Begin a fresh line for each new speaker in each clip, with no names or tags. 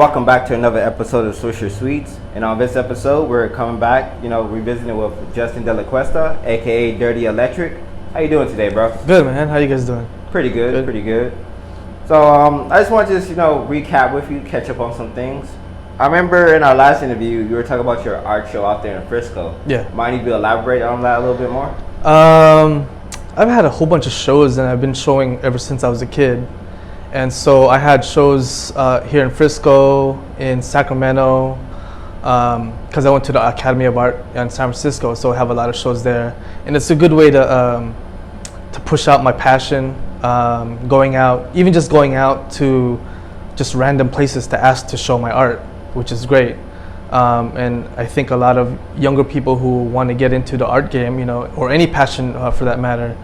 welcome back to another episode of Swoosher Sweets. And on this episode, we're coming back, revisiting with Justin Delacuesta, aka Dirty Electric. How you doing today, bro?
Good, man. How you guys doing?
Pretty good, pretty good. So I just want to recap with you, catch up on some things. I remember in our last interview, you were talking about your art show out there in Frisco.
Yeah.
Mind if you elaborate on that a little bit more?
I've had a whole bunch of shows, and I've been showing ever since I was a kid. And so I had shows here in Frisco, in Sacramento, because I went to the Academy of Art in San Francisco, so I have a lot of shows there. And it's a good way to push out my passion, going out to just random places to ask to show my art, which is great. And I think a lot of younger people who want to get into the art game, or any passion for that matter,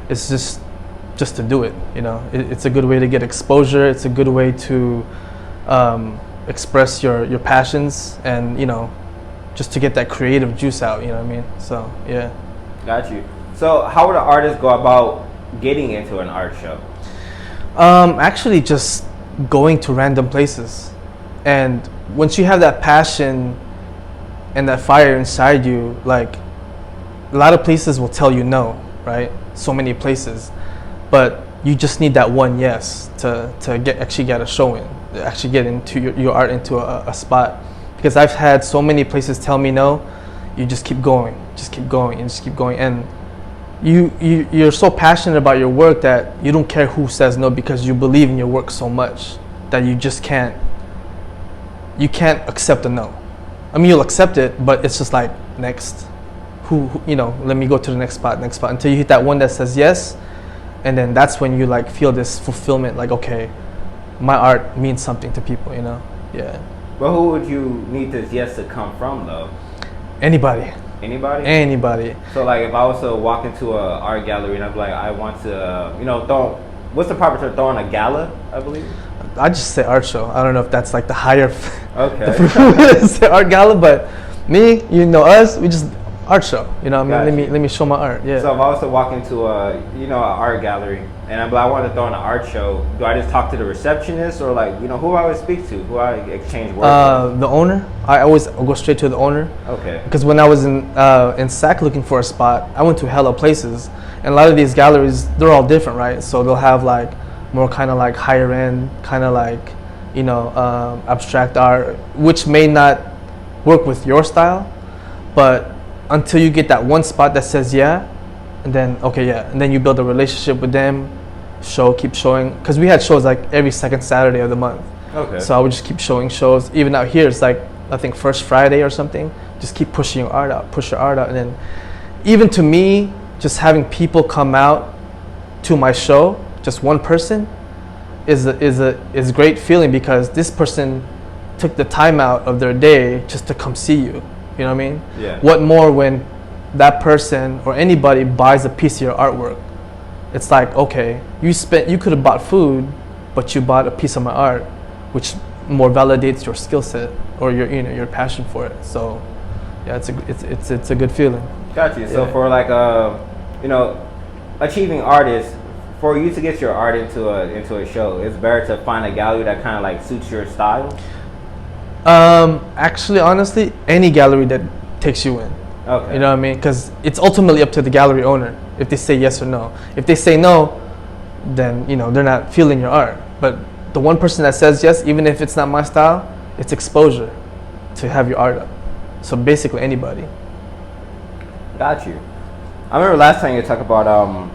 it's just to do it. It's a good way to get exposure. It's a good way to express your passions, and just to get that creative juice out. You know what I mean? So yeah.
Got you. So how would an artist go about getting into an art show?
Actually, just going to random places, and once you have that passion and that fire inside you, like a lot of places will tell you no, right? So many places. But you just need that one yes to actually get a show in, actually get into your art into a spot. Because I've had so many places tell me no, you just keep going, and just keep going. And you're so passionate about your work that you don't care who says no, because you believe in your work so much that you just can't accept a no. I mean, you'll accept it, but it's just like, next. Let me go to the next spot, until you hit that one that says yes. And then that's when you feel this fulfillment, okay, my art means something to people, yeah.
Well, who would you need this yes to come from, though?
Anybody.
Anybody? So if I was to walk into an art gallery and I'm like, I want to, what's the proper term, throwing a gala, I believe?
I just say art show. I don't know if that's the higher
okay.
say art gala, but me, us, we just art show,
Gotcha.
Let me show my art. Yeah.
So if I was to walk into an art gallery and I want to throw in an art show, do I just talk to the receptionist, or who I would speak to, who I exchange words with?
The owner. I always go straight to the owner.
Okay.
Because when I was in SAC looking for a spot, I went to hella places, and a lot of these galleries, they're all different, right? So they'll have more kind of higher end, kind of abstract art, which may not work with your style, but until you get that one spot that says yeah, and then okay, yeah, and then you build a relationship with them, keep showing, because we had shows every second Saturday of the month.
Okay.
So I would just keep showing shows. Even out here, it's I think first Friday or something. Just keep pushing your art out, and then even to me, just having people come out to my show, just one person, is a great feeling, because this person took the time out of their day just to come see you. You know what I mean?
Yeah.
What more when that person or anybody buys a piece of your artwork? It's okay, you could have bought food, but you bought a piece of my art, which more validates your skill set or your passion for it. So, yeah, it's a good feeling.
Got you. So for achieving artists, for you to get your art into a show, it's better to find a gallery that kind of suits your style.
Actually, honestly, any gallery that takes you in.
Okay.
You know what I mean? Because it's ultimately up to the gallery owner if they say yes or no. If they say no, then they're not feeling your art. But the one person that says yes, even if it's not my style, it's exposure to have your art up. So basically, anybody. Got you.
I remember last time you talked about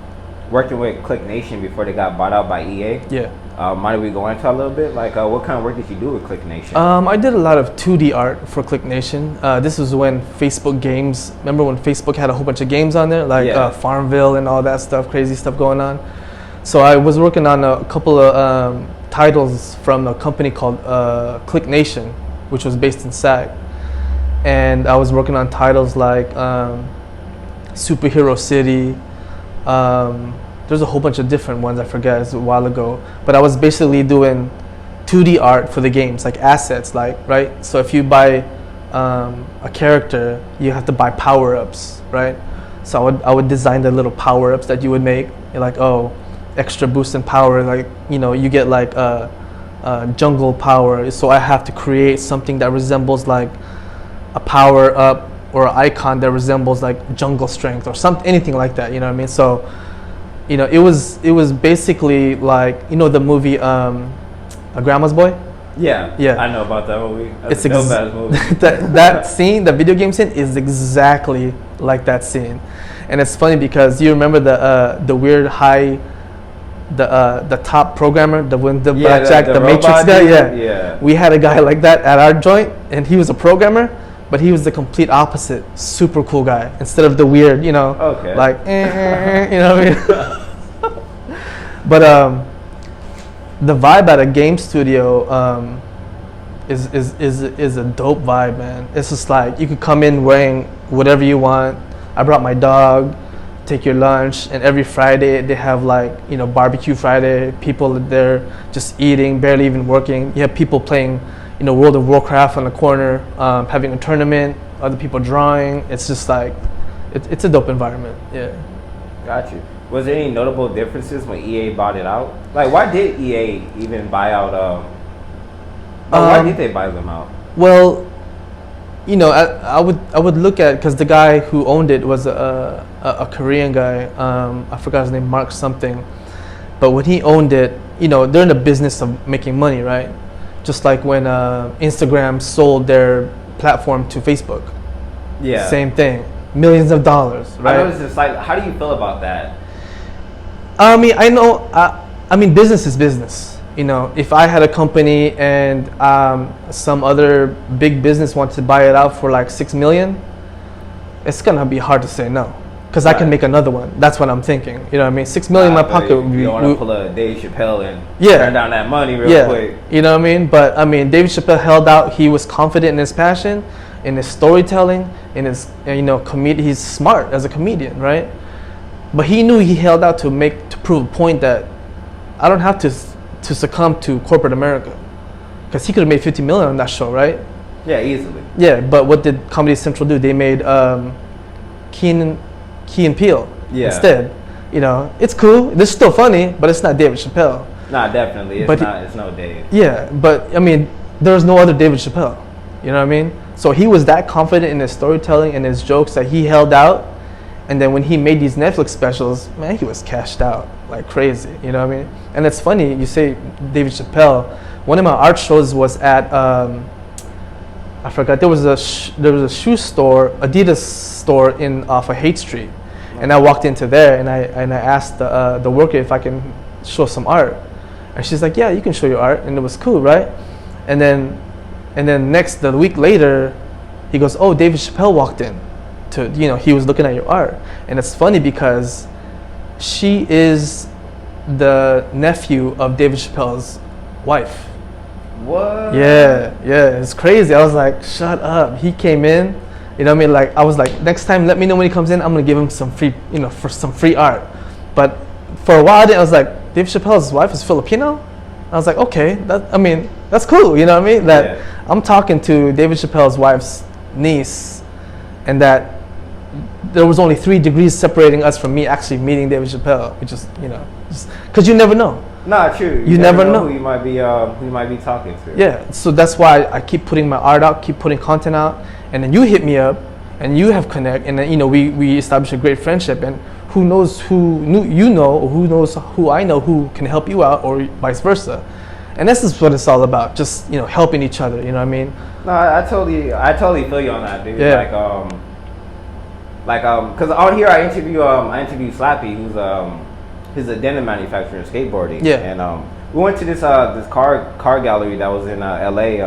working with Click Nation before they got bought out by EA.
Yeah.
Mind if we go into a little bit? What kind of work did you do with Click Nation?
I did a lot of 2D art for Click Nation. This was when Facebook games, remember when Facebook had a whole bunch of games on there? Farmville and all that stuff, crazy stuff going on. So I was working on a couple of titles from a company called Click Nation, which was based in SAC. And I was working on titles like Superhero City. There's a whole bunch of different ones, I forget, it's a while ago. But I was basically doing 2D art for the games, assets, right? So if you buy a character, you have to buy power-ups, right? So I would design the little power-ups that you would make. You're extra boost in power, you get jungle power, so I have to create something that resembles like a power up or an icon that resembles like jungle strength or something, anything like that. You know what I mean? So, you know, it was basically like, you know, the movie A Grandma's Boy.
Yeah,
Yeah.
I know about that movie. That's
It's
a dope-ass movie.
that scene, the video game scene, is exactly like that scene, and it's funny because you remember the weird high, the top programmer, the blackjack, the Matrix guy.
Yeah.
We had a guy like that at our joint, and he was a programmer, but he was the complete opposite. Super cool guy. Instead of the weird, you know, like you know what I mean. But the vibe at a game studio is a dope vibe, man. It's just like you could come in wearing whatever you want. I brought my dog, take your lunch, and every Friday they have like, you know, barbecue Friday. People there just eating, barely even working. You have people playing, you know, World of Warcraft on the corner, having a tournament, other people drawing. It's just like, it's a dope environment. Yeah.
Got you. Was there any notable differences when EA bought it out? Like, why did EA even buy out? Why did they buy them out?
Well, you know, I would look at, because the guy who owned it was a Korean guy. I forgot his name, Mark something. But when he owned it, you know, they're in the business of making money, right? Just like when Instagram sold their platform to Facebook.
Yeah.
Same thing. Millions of dollars, right?
I know it's just like, how do you feel about that?
I mean, I know. I mean, business is business. You know, if I had a company and some other big business wants to buy it out for like $6 million, it's gonna be hard to say no, because I can make another one. That's what I'm thinking. You know what I mean? $6 million in my pocket.
You don't want to pull a Dave Chappelle and
Yeah.
turn down that money real quick.
You know what I mean? But I mean, Dave Chappelle held out. He was confident in his passion, in his storytelling, in his, you know, he's smart as a comedian, right? But he knew he held out to prove a point that I don't have to succumb to corporate America, because he could have made $50 million on that show, right?
Yeah, easily.
Yeah, but what did Comedy Central do? They made Key and Peele instead. You know, it's cool. It's still funny, but it's not David Chappelle.
Nah, definitely. It's no Dave.
Yeah, but I mean, there's no other David Chappelle. You know what I mean? So he was that confident in his storytelling and his jokes that he held out. And then when he made these Netflix specials, man, he was cashed out like crazy. You know what I mean? And it's funny, you say David Chappelle. One of my art shows was at, I forgot, there was a shoe store, Adidas store off of Haight Street. And I walked into there and I asked the worker if I can show some art. And she's like, yeah, you can show your art. And it was cool, right? And then the week later, he goes, oh, David Chappelle walked in. You know, he was looking at your art. And it's funny because she is the nephew of David Chappelle's wife.
What?
Yeah, it's crazy. I was like, shut up. He came in, you know what I mean? Like, I was like, next time, let me know when he comes in. I'm gonna give him some free, you know, for some free art. But for a while, I was like, David Chappelle's wife is Filipino? I was like, okay, that's cool. You know what I mean? That I'm talking to David Chappelle's wife's niece, and that there was only 3 degrees separating us from me actually meeting David Chappelle, which is, you know, because you never know.
Nah, true.
You never know
who you might be talking to.
Yeah, so that's why I keep putting my art out, keep putting content out, and then you hit me up, and you have connect, and then, you know, we establish a great friendship, and who knows or who knows who I know who can help you out, or vice versa. And this is what it's all about, just, you know, helping each other. You know what I mean?
No, I totally feel you on that, dude.
Yeah.
Because on here I interview Slappy, who's a denim manufacturer in skateboarding.
Yeah.
And we went to this car gallery that was in LA.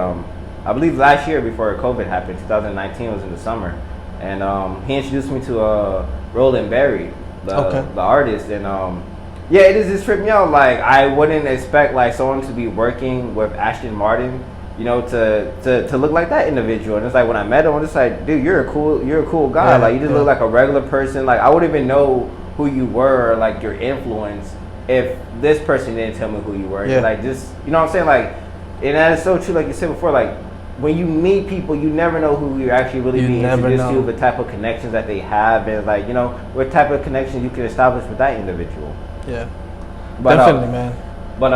I believe last year before COVID happened, 2019 was in the summer, and he introduced me to Roland Berry, the artist, and yeah, it just tripped me out. Like, I wouldn't expect like someone to be working with Ashton Martin, you know, to look like that individual. And it's like, when I met him, I'm just like, dude, you're a cool guy. Like, you just look like a regular person. Like, I wouldn't even know who you were, or like your influence, if this person didn't tell me who you were.
Yeah.
Like, just, you know what I'm saying? Like, and that is so true. Like you said before, like, when you meet people, you never know who you're actually really being introduced to, the type of connections that they have, and like, you know, what type of connections you can establish with that individual.
Yeah,
but,
definitely, man.
But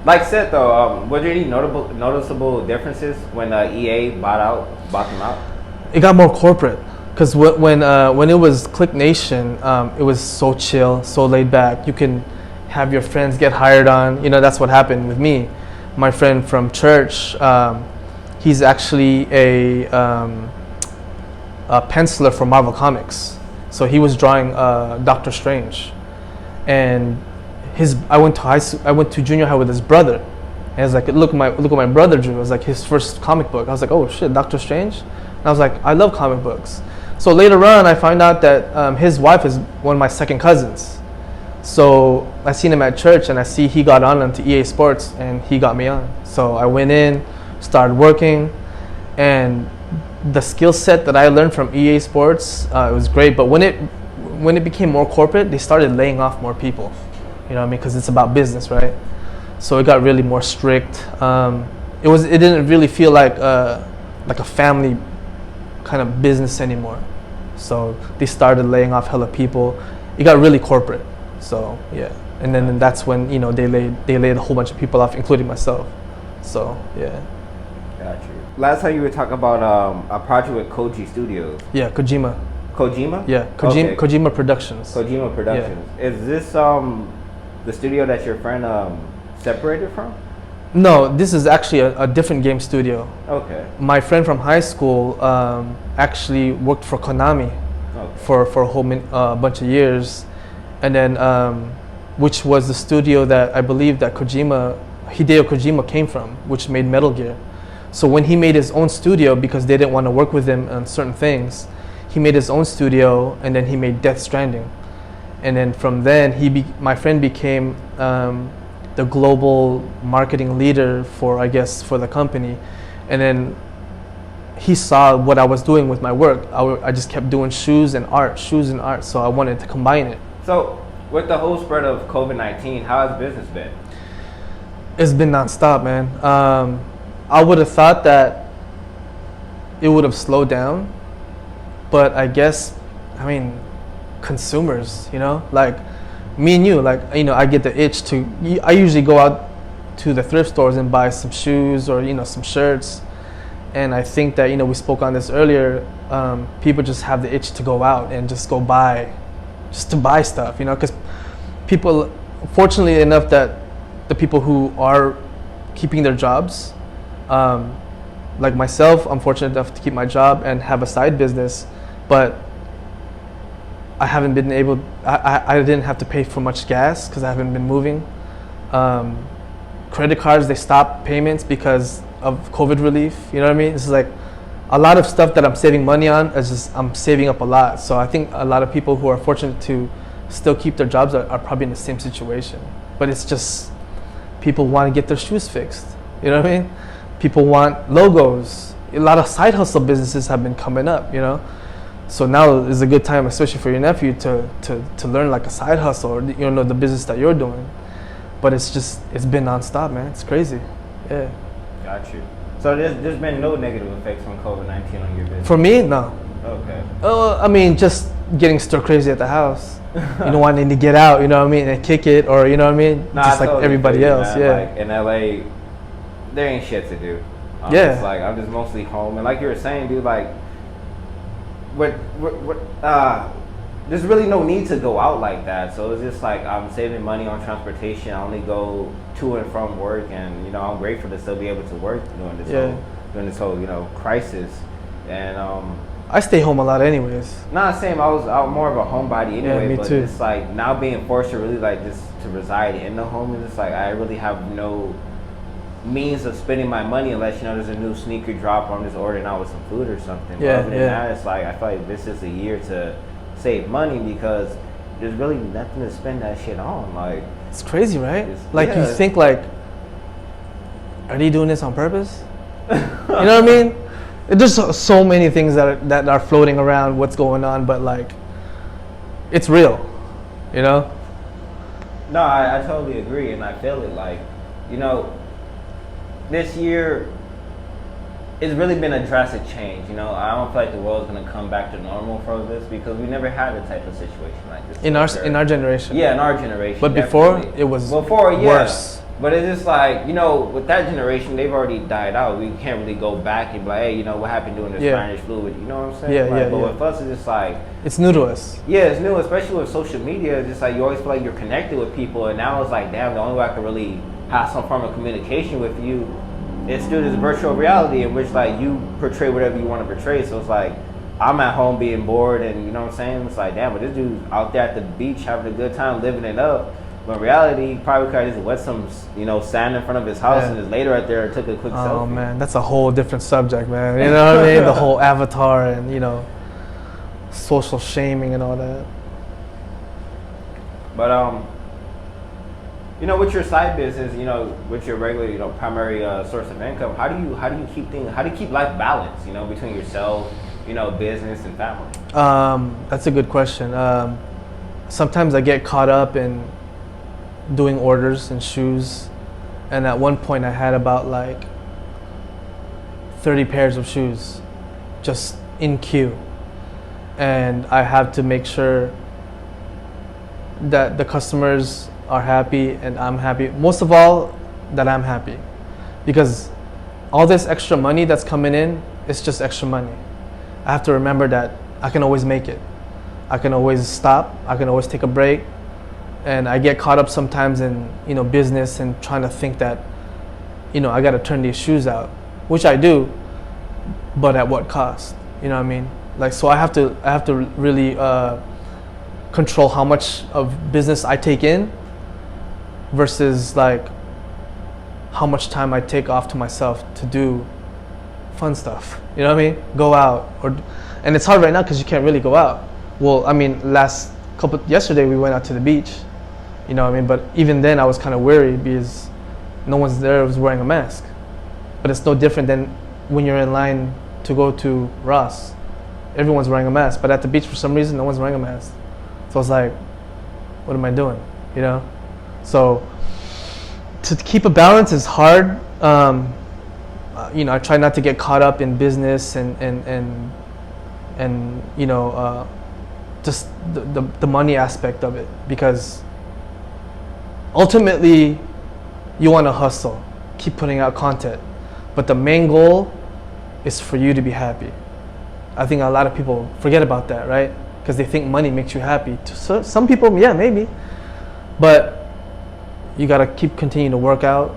like I said though, were there any noticeable differences when EA bought them out?
It got more corporate because when it was Click Nation, it was so chill, so laid back. You can have your friends get hired on. You know, that's what happened with me. My friend from church, he's actually a penciler for Marvel Comics. So he was drawing Doctor Strange, and I went to junior high with his brother. And I was like, look what my brother drew. It was like his first comic book. I was like, oh shit, Doctor Strange. And I was like, I love comic books. So later on, I find out that his wife is one of my second cousins. So I seen him at church, and I see he got onto EA Sports, and he got me on. So I went in, started working, and the skill set that I learned from EA Sports, it was great. But when it became more corporate, they started laying off more people. You know what I mean? Because it's about business, right? So it got really more strict. It didn't really feel like a family kind of business anymore. So they started laying off hella people. It got really corporate. So yeah, and then that's when they laid a whole bunch of people off, including myself. So yeah.
Got you. Last time you were talking about a project with Koji Studios.
Yeah, Kojima.
Kojima?
Yeah, Kojima Productions.
Kojima Productions. Yeah. Is this the studio that your friend separated from?
No, this is actually a different game studio.
Okay.
My friend from high school actually worked for Konami for a whole bunch of years, and then which was the studio that I believe that Hideo Kojima came from, which made Metal Gear. So when he made his own studio, because they didn't want to work with him on certain things, he made his own studio, and then he made Death Stranding. And then from then, my friend became the global marketing leader for the company. And then he saw what I was doing with my work. I just kept doing shoes and art. So I wanted to combine it.
So with the whole spread of COVID-19, how has business been?
It's been nonstop, man. I would have thought that it would have slowed down, but I guess, consumers, like me and you, I get the itch I usually go out to the thrift stores and buy some shoes or, some shirts. And I think that, we spoke on this earlier, people just have the itch to go out and just to buy stuff, because people, fortunately enough that the people who are keeping their jobs, like myself, I'm fortunate enough to keep my job and have a side business, but I haven't been able, I didn't have to pay for much gas because I haven't been moving. Credit cards, they stopped payments because of COVID relief, you know what I mean? This is like a lot of stuff that I'm saving money on, I'm saving up a lot. So I think a lot of people who are fortunate to still keep their jobs are probably in the same situation. But it's just, people want to get their shoes fixed, you know what I mean? People want logos. A lot of side hustle businesses have been coming up, So now is a good time, especially for your nephew, to learn like a side hustle or the business that you're doing. But it's been nonstop, man. It's crazy. Yeah. Got
you. So there's been no negative effects from COVID-19 on your business?
For me, no.
Okay.
Just getting stir crazy at the house. Wanting to get out, and kick it, or just like everybody else.
Man.
Yeah.
Like in LA, there ain't shit to do. I'm just mostly home, and like you were saying, dude, like there's really no need to go out like that. So it's just like I'm saving money on transportation. I only go to and from work, and I'm grateful to still be able to work during this whole crisis. And
I stay home a lot anyways.
Not same. I was more of a homebody anyway.
Yeah, me
but
too.
It's like now being forced to really like just to reside in the home, is just like I really have no means of spending my money unless there's a new sneaker drop or I'm just ordering out with some food or something.
Yeah,
but other than that, it's like I feel like this is a year to save money because there's really nothing to spend that shit on. Like
it's crazy, right? You think like, are they doing this on purpose? You know what I mean? There's so many things that are floating around what's going on, but like it's real,
No, I totally agree, and I feel it. Like this year, it's really been a drastic change. I don't feel like the world's gonna come back to normal for this because we never had a type of situation like this
in our generation.
Yeah, in our generation.
But before it was worse.
But it's just like, with that generation, they've already died out. We can't really go back and be like, hey, what happened during the Spanish flu? You know what I'm saying?
Yeah,
like,
yeah,
but
yeah.
with us, it's just like...
It's new to us.
Yeah, it's new, especially with social media. It's just like you always feel like you're connected with people. And now it's like, damn, the only way I can really have some form of communication with you is through this virtual reality in which, like, you portray whatever you want to portray. So it's like, I'm at home being bored and, you know what I'm saying? It's like, damn, but this dude's out there at the beach having a good time, living it up. But in reality, he probably could have just wet some, sand in front of his house and just laid right there and took a quick selfie.
Oh, man, that's a whole different subject, man. You know what I mean? The whole avatar and, social shaming and all that.
But, with your side business, with your regular, primary source of income, how do you keep life balanced, between yourself, business and family?
That's a good question. Sometimes I get caught up in doing orders and shoes, and at one point I had about like 30 pairs of shoes just in queue, and I have to make sure that the customers are happy and I'm happy. Most of all, that I'm happy, because all this extra money that's coming in, it's just extra money. I have to remember that I can always make it. I can always stop. I can always take a break. And I get caught up sometimes in, business and trying to think that, I got to turn these shoes out, which I do, but at what cost? You know what I mean? Like, so I have to really control how much of business I take in versus like how much time I take off to myself to do fun stuff. You know what I mean? Go out and it's hard right now because you can't really go out. Well, I mean, yesterday we went out to the beach. You know what I mean? But even then I was kind of wary because no one's there was wearing a mask. But it's no different than when you're in line to go to Ross. Everyone's wearing a mask. But at the beach, for some reason, no one's wearing a mask. So I was like, what am I doing? So to keep a balance is hard. I try not to get caught up in business and just the money aspect of it, because ultimately you want to hustle, keep putting out content, but the main goal is for you to be happy. I think a lot of people forget about that, right? Because they think money makes you happy. So some people, yeah, maybe, but you gotta continue to work out,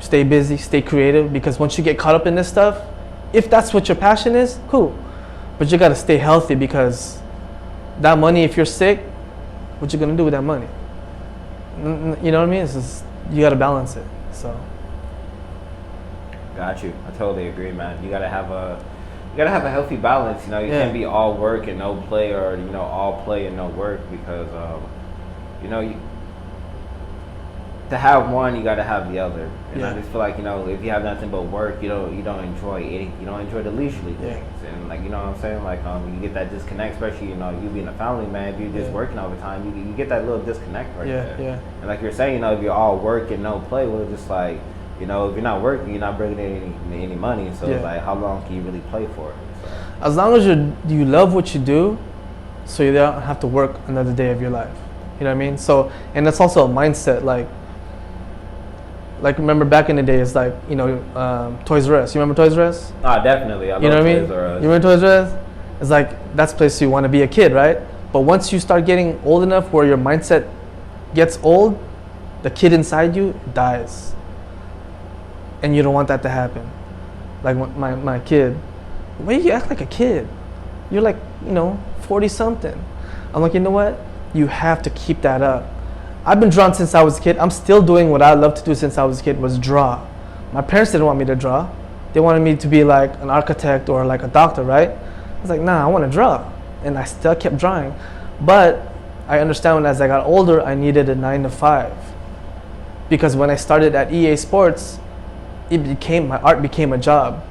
stay busy, stay creative, because once you get caught up in this stuff, if that's what your passion is, cool, but you gotta stay healthy, because that money, if you're sick, what you gonna do with that money? You know what I mean? It's just, you gotta balance it. So.
Got you. I totally agree, man. You gotta have a healthy balance. You can't be all work and no play, or all play and no work, because to have one, you gotta have the other. And I just feel like if you have nothing but work, you don't enjoy the leisurely things. And like, you know what I'm saying? Like you get that disconnect, especially you being a family man. If you're just working all the time, you get that little disconnect right there.
Yeah.
And like you're saying, if you're all work and no play, well, it's just like if you're not working, you're not bringing in any money. So it's like, how long can you really play for it? So.
As long as you love what you do, so you don't have to work another day of your life. You know what I mean? So, and that's also a mindset. Like remember back in the day, it's like, Toys R Us. You remember Toys R Us?
Definitely. I love Toys R Us.
You remember Toys R Us? It's like, that's the place you want to be a kid, right? But once you start getting old enough where your mindset gets old, the kid inside you dies. And you don't want that to happen. Like my kid, why do you act like a kid? You're like, 40 something. I'm like, you know what? You have to keep that up. I've been drawing since I was a kid. I'm still doing what I love to do since I was a kid, was draw. My parents didn't want me to draw. They wanted me to be like an architect or like a doctor, right? I was like, nah, I want to draw. And I still kept drawing. But I understand when as I got older, I needed a 9 to 5. Because when I started at EA Sports, my art became a job.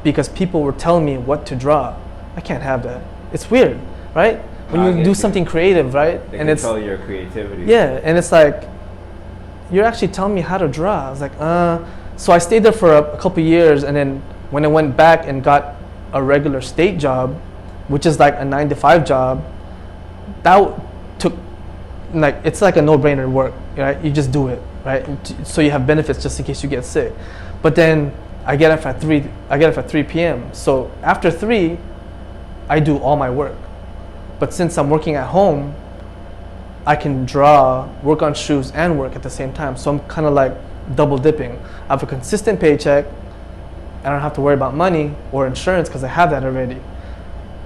Because people were telling me what to draw. I can't have that. It's weird, right? When you do something creative, right?
They control your creativity.
Yeah, and it's like, you're actually telling me how to draw. I was like, So I stayed there for a couple years, and then when I went back and got a regular state job, which is like a 9 to 5 job, that took like it's like a no-brainer work, right? You just do it, right? So you have benefits just in case you get sick. But then I get up at 3 p.m. So after 3, I do all my work. But since I'm working at home, I can draw, work on shoes, and work at the same time. So I'm kind of like double dipping. I have a consistent paycheck. I don't have to worry about money or insurance because I have that already.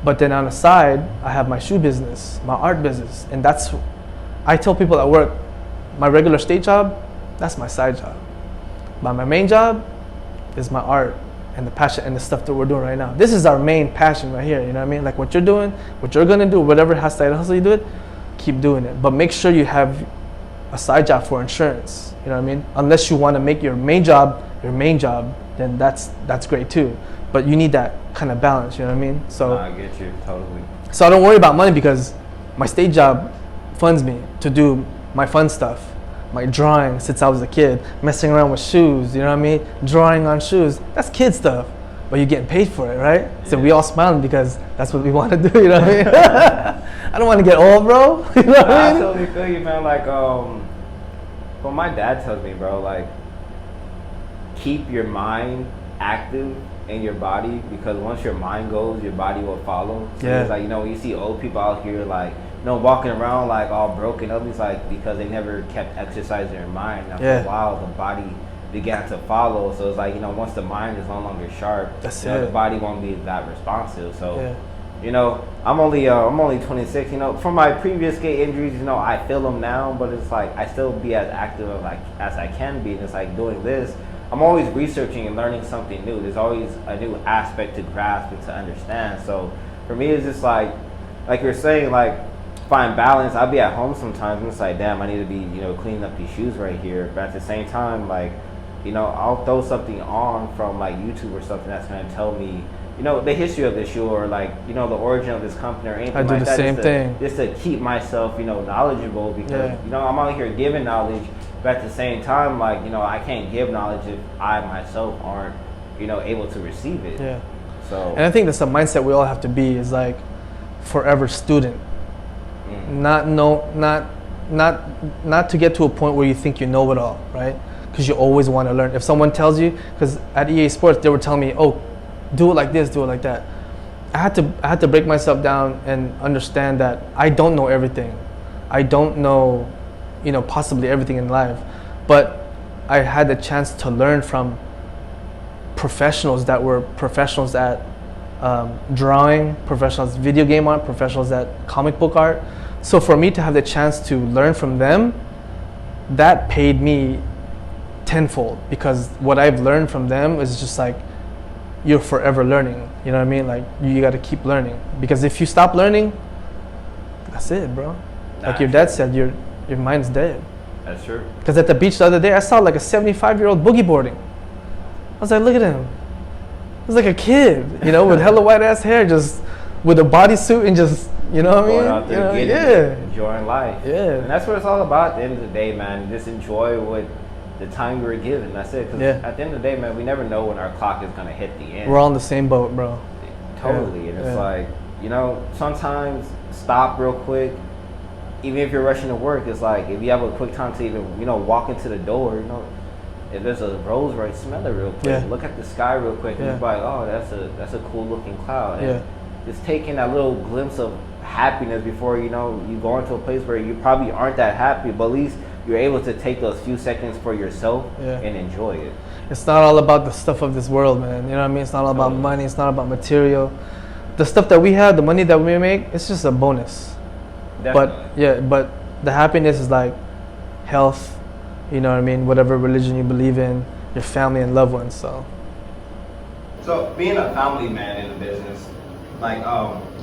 But then on the side, I have my shoe business, my art business. And I tell people at work, my regular state job, that's my side job. But my main job is my art and the passion and the stuff that we're doing right now. This is our main passion right here, you know what I mean? Like what you're doing, what you're gonna do, whatever side hustle you do it, keep doing it. But make sure you have a side job for insurance, you know what I mean? Unless you wanna make your main job, then that's great too. But you need that kind of balance, you know what I mean? So
I get you, totally.
So I don't worry about money because my state job funds me to do my fun stuff. My drawing since I was a kid, messing around with shoes, you know what I mean? Drawing on shoes, that's kid stuff, but you're getting paid for it, right? Yeah. So we all smiling because that's what we want to do, you know what I mean? I don't want to get old, bro. You know what I mean?
I totally feel you, man. Like, well, my dad tells me, bro, like, keep your mind active in your body because once your mind goes, your body will follow. So
yeah.
It's like, you know, you see old people out here, like, you know, walking around like all broken up. It's like because they never kept exercising their mind. After a while, the body began to follow. So it's like, you know, once the mind is no longer sharp, the body won't be that responsive. So, you know, I'm only 26. You know, from my previous skate injuries, you know, I feel them now, but it's like I still be as active as I can be. And it's like doing this, I'm always researching and learning something new. There's always a new aspect to grasp and to understand. So for me, it's just like you're saying, like, find balance. I'll be at home sometimes and it's like, damn, I need to be, you know, cleaning up these shoes right here. But at the same time, like, you know, I'll throw something on from like YouTube or something that's going to tell me, you know, the history of this shoe or like, you know, the origin of this company or anything like that. I do the same thing. Just to keep myself, you know, knowledgeable because, you know, I'm out here giving knowledge, but at the same time, like, you know, I can't give knowledge if I myself aren't, you know, able to receive it. Yeah. So.
And I think that's the mindset we all have to be is like forever student. Not to get to a point where you think you know it all, right? Because you always want to learn. If someone tells you, because at EA Sports they were telling me, oh, do it like this, do it like that. I had to break myself down and understand that I don't know everything. I don't know, you know, possibly everything in life, but I had the chance to learn from professionals that were professionals at drawing, professionals video game art, professionals at comic book art. So for me to have the chance to learn from them, that paid me tenfold because what I've learned from them is just like you're forever learning. You know what I mean? Like you got to keep learning because if you stop learning, that's it, bro. Like your dad said, your mind's dead.
That's true.
Because at the beach the other day, I saw like a 75-year-old boogie boarding. I was like, look at him. He was like a kid, you know, with hella white ass hair, just with a bodysuit and just, you know what I mean?
Going out there,
you know,
enjoying life. Yeah. And that's what it's all about at the end of the day, man. Just enjoy what the time you were given. That's it. Because at the end of the day, man, we never know when our clock is going to hit the end.
We're all in the same boat, bro.
Totally. And it's like, you know, sometimes stop real quick. Even if you're rushing to work, it's like if you have a quick time to even, you know, walk into the door, you know, if there's a rose right, smell it real quick. Yeah. Look at the sky real quick and you're like, oh, that's a cool looking cloud. And just taking that little glimpse of happiness before, you know, you go into a place where you probably aren't that happy, but at least you're able to take those few seconds for yourself and enjoy it.
It's not all about the stuff of this world, man. You know what I mean? It's not all about money. It's not about material. The stuff that we have, the money that we make, it's just a bonus. Definitely. But the happiness is like health, you know what I mean? Whatever religion you believe in, your family and loved ones.
So being a family man in the business, like,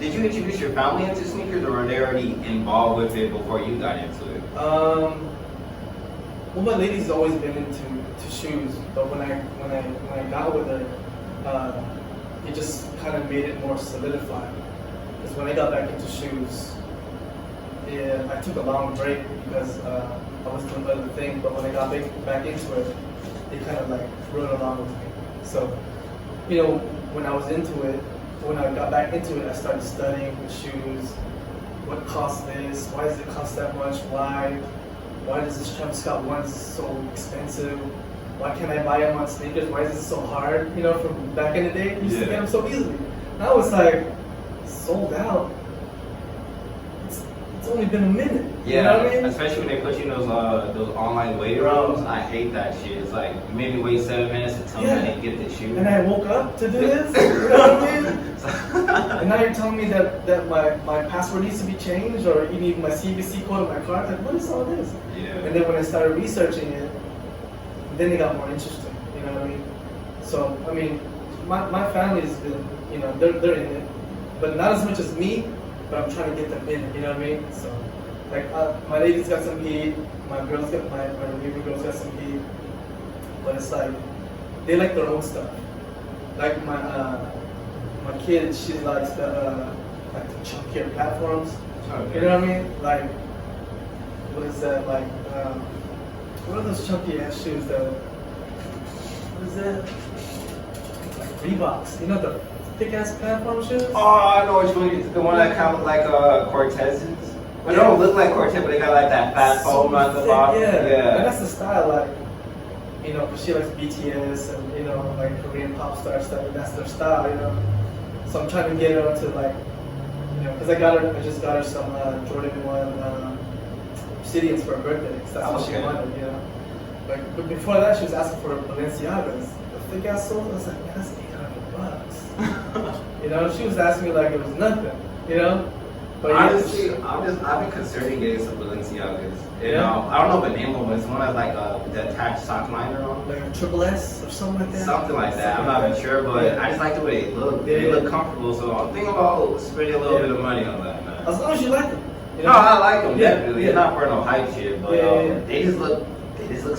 did you introduce your family into sneakers, or were they already involved with it before you got into it?
Well, my lady's always been into shoes, but when I got with her, it just kind of made it more solidified. Because when I got back into shoes, I took a long break because I was doing other things, but when I got back into it, it kind of like rode along with me. So, you know, when I got back into it, I started studying with shoes, what costs this? Why does it cost that much? Why does this Travis Scott one so expensive? Why can't I buy them on sneakers? Why is it so hard? You know, from back in the day, you used to get them so easily. Now it's like sold out. It's only been a minute.
Yeah,
you know what I mean?
Especially when they put you in those online waiting rooms. I hate that shit. It's like you made me wait 7 minutes to tell me I didn't get this shoe.
And I woke up to do this. You know what I mean? And now you're telling me that my password needs to be changed, or you need my CVC code of my card. Like, what is all this?
Yeah.
And then when I started researching it, then it got more interesting. You know what I mean? So I mean, my family's been, you know, they're in it, but not as much as me. But I'm trying to get them in, you know what I mean? So, like, my ladies got some heat, my neighbor girls got some heat, but it's like, they like their own stuff. Like my kid, she likes the chunkier platforms, you know what I mean? Like, what is that, like, what are those chunky ass shoes that, what is that? Like Reeboks, you know the thick ass platform shoes?
Oh, I know which one. The one that kind of like Cortez's. But they don't look like Cortez, but they got like that fat foam on the bottom.
Yeah. And that's the style, like, you know, because she likes BTS and, you know, like Korean pop star stuff, and that's their style, you know. So I'm trying to get her to, like, you know, because I just got her some Jordan 1 Obsidians for her birthday, because that's what she wanted, you know. Like, but before that, she was asking for Balenciagas. The thick ass soles, I was like, man, that's $800. You know, she was asking me like it was nothing, you know. But
honestly, I've been considering getting some Balenciagas. You know, I don't know the name of it, but it's one that like the attached sock liner on.
Like a triple S or something like that.
Something like that. I'm not even sure, but I just like the way they look. They look comfortable, so I'm thinking about spending a little bit of money on that, man.
As long as you like them. You
No,
know?
I like them definitely. It's not for no hype shit, but they just look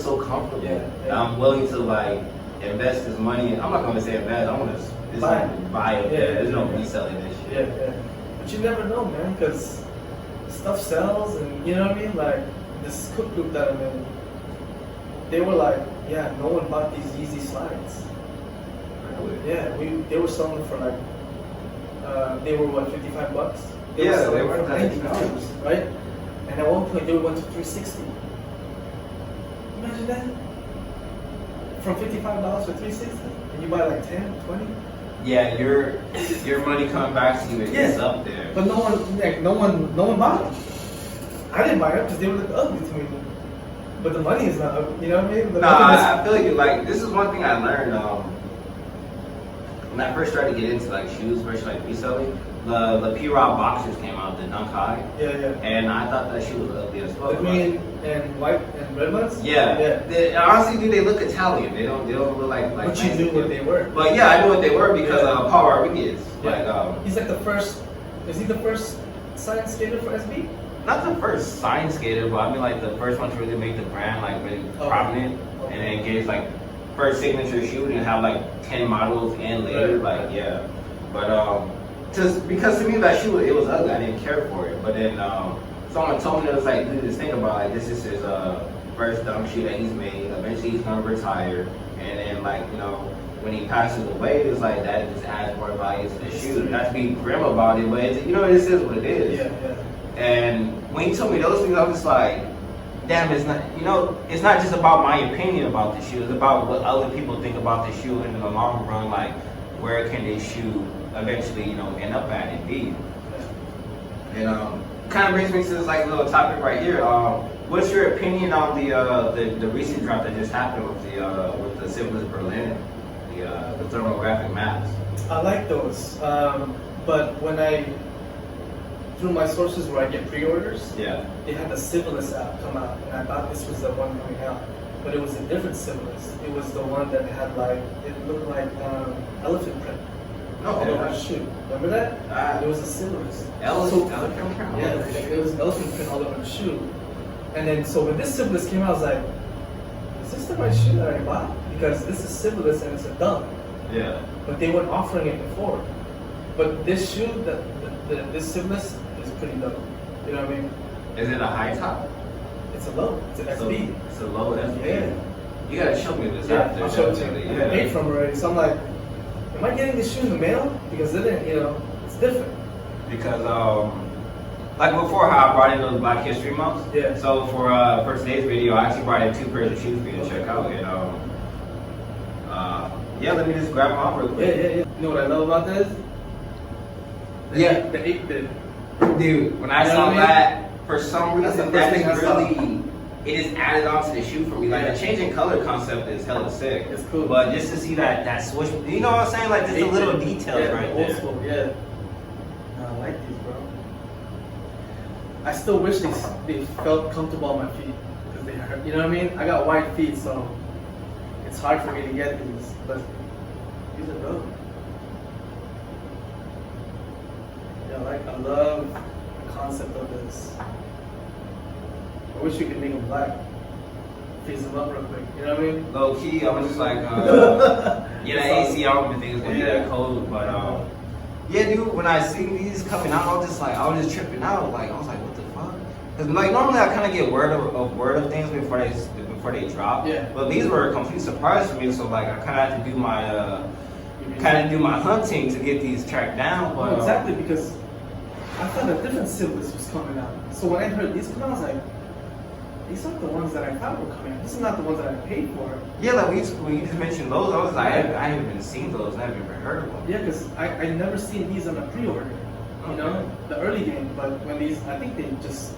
so comfortable. I'm willing to like invest this money. I'm not going to say invest. I'm going to buy it. There's no reselling this shit.
Yeah. But you never know, man, because stuff sells, and you know what I mean? Like, this cook group that I'm in, they were like, yeah, no one bought these Yeezy slides.
Really?
Yeah, they were selling for like, they were what, $55?
They were
for $90, right? And at one point they went to $360. Imagine that. From $55 to $360, and you buy like 10, 20.
Yeah, your money coming back to you is up there.
But no one bought them. I didn't buy them because they would look ugly to me. But the money is not ugly, you know what I mean?
I feel you. Like, this is one thing I learned when I first started to get into like shoes, especially like reselling. The P-Rob boxers came out, the Dunk High.
Yeah.
And I thought that shoe was ugly as fuck.
The green and white and red ones?
Yeah. Honestly, they look Italian. They don't look like
But you knew what they were.
But yeah, I knew what they were because Paul Rodriguez. Like,
he's like the first. Is he the first science skater for SB?
Not the first science skater, but I mean like the first one to really make the brand like really prominent, and then get his like first signature shoe and have like 10 models in later. But just because to me that shoe it was ugly, I didn't care for it. But then someone told me it was like, dude, just think about like this is his first dunk shoe that he's made. Eventually he's gonna retire, and then like when he passes away, it's like that just adds more value to the shoe. Not to be grim about it, but it's, this is what it is.
Yeah.
And when he told me those things, I was just like, damn, it's not, it's not just about my opinion about the shoe. It's about what other people think about the shoe, and in the long run, like, where can this shoe eventually, end up at and be? And kind of brings me to this like little topic right here. What's your opinion on the recent drop that just happened with the Civilist Berlin, the thermographic maps?
I like those, but when through my sources where I get pre-orders, they had the Civilist app come out, and I thought this was the one coming out, but it was a different Civilist. It was the one that had it looked like elephant print all over the shoe. Remember that? It was a Civilist.
Elephant print?
Yeah, it was elephant print all over the shoe. And then, so when this Civilist came out, I was like, is this the right shoe that I bought? Because this is Civilist and it's a Dunk.
Yeah.
But they weren't offering it before. But this shoe, this Civilist, is pretty dope. You know what I mean?
Is it a high top?
It's a low. It's an SB.
It's a low SB.
Yeah.
You gotta show me this after.
I'll show it to you. I paid from already, so I'm like, am I getting this shoe in the mail? Because then, it's different.
Because like before how I brought in those Black History Months.
Yeah.
So for today's video, I actually brought in 2 pairs of shoes for you to check out. And yeah, let me just grab them off real quick.
Yeah. You know what I love about this? The 8-bit.
Dude, when I saw that, for some
That's the
reason,
first
that
thing I
is
saw.
really, it is added onto the shoe for me. Like,
Yeah.
the changing color concept is hella sick.
It's cool.
But just to see that swoosh, you know what I'm saying? Like, just the little details right
old
there.
school, yeah. No, I like these, bro. I still wish they felt comfortable on my feet. Because they hurt. You know what I mean? I got white feet, so it's hard for me to get these. But these are dope. Yeah, I love the concept of this. I wish we could make them black. Freeze them up real quick. You know what I mean?
Low key, I was just like, yeah, the AC, I don't even think it's gonna be
Yeah.
that cold. But yeah, dude, when I seen these coming out, I was just tripping out. Like, I was like, what the fuck? Because like normally I kind of get word of things before they drop.
Yeah.
But these were a complete surprise for me. So like I kind of had to do my hunting to get these tracked down. But
exactly, because I thought a different Civilist was coming out. So when I heard these come out, I was like, these aren't the ones that I thought were coming out. This is not the ones that I paid for.
yeah, like when you just mentioned those, I was like, I haven't even seen those. I haven't even heard of them.
Yeah, because I never seen these on a pre-order. You know, the early game. But when these, I think they just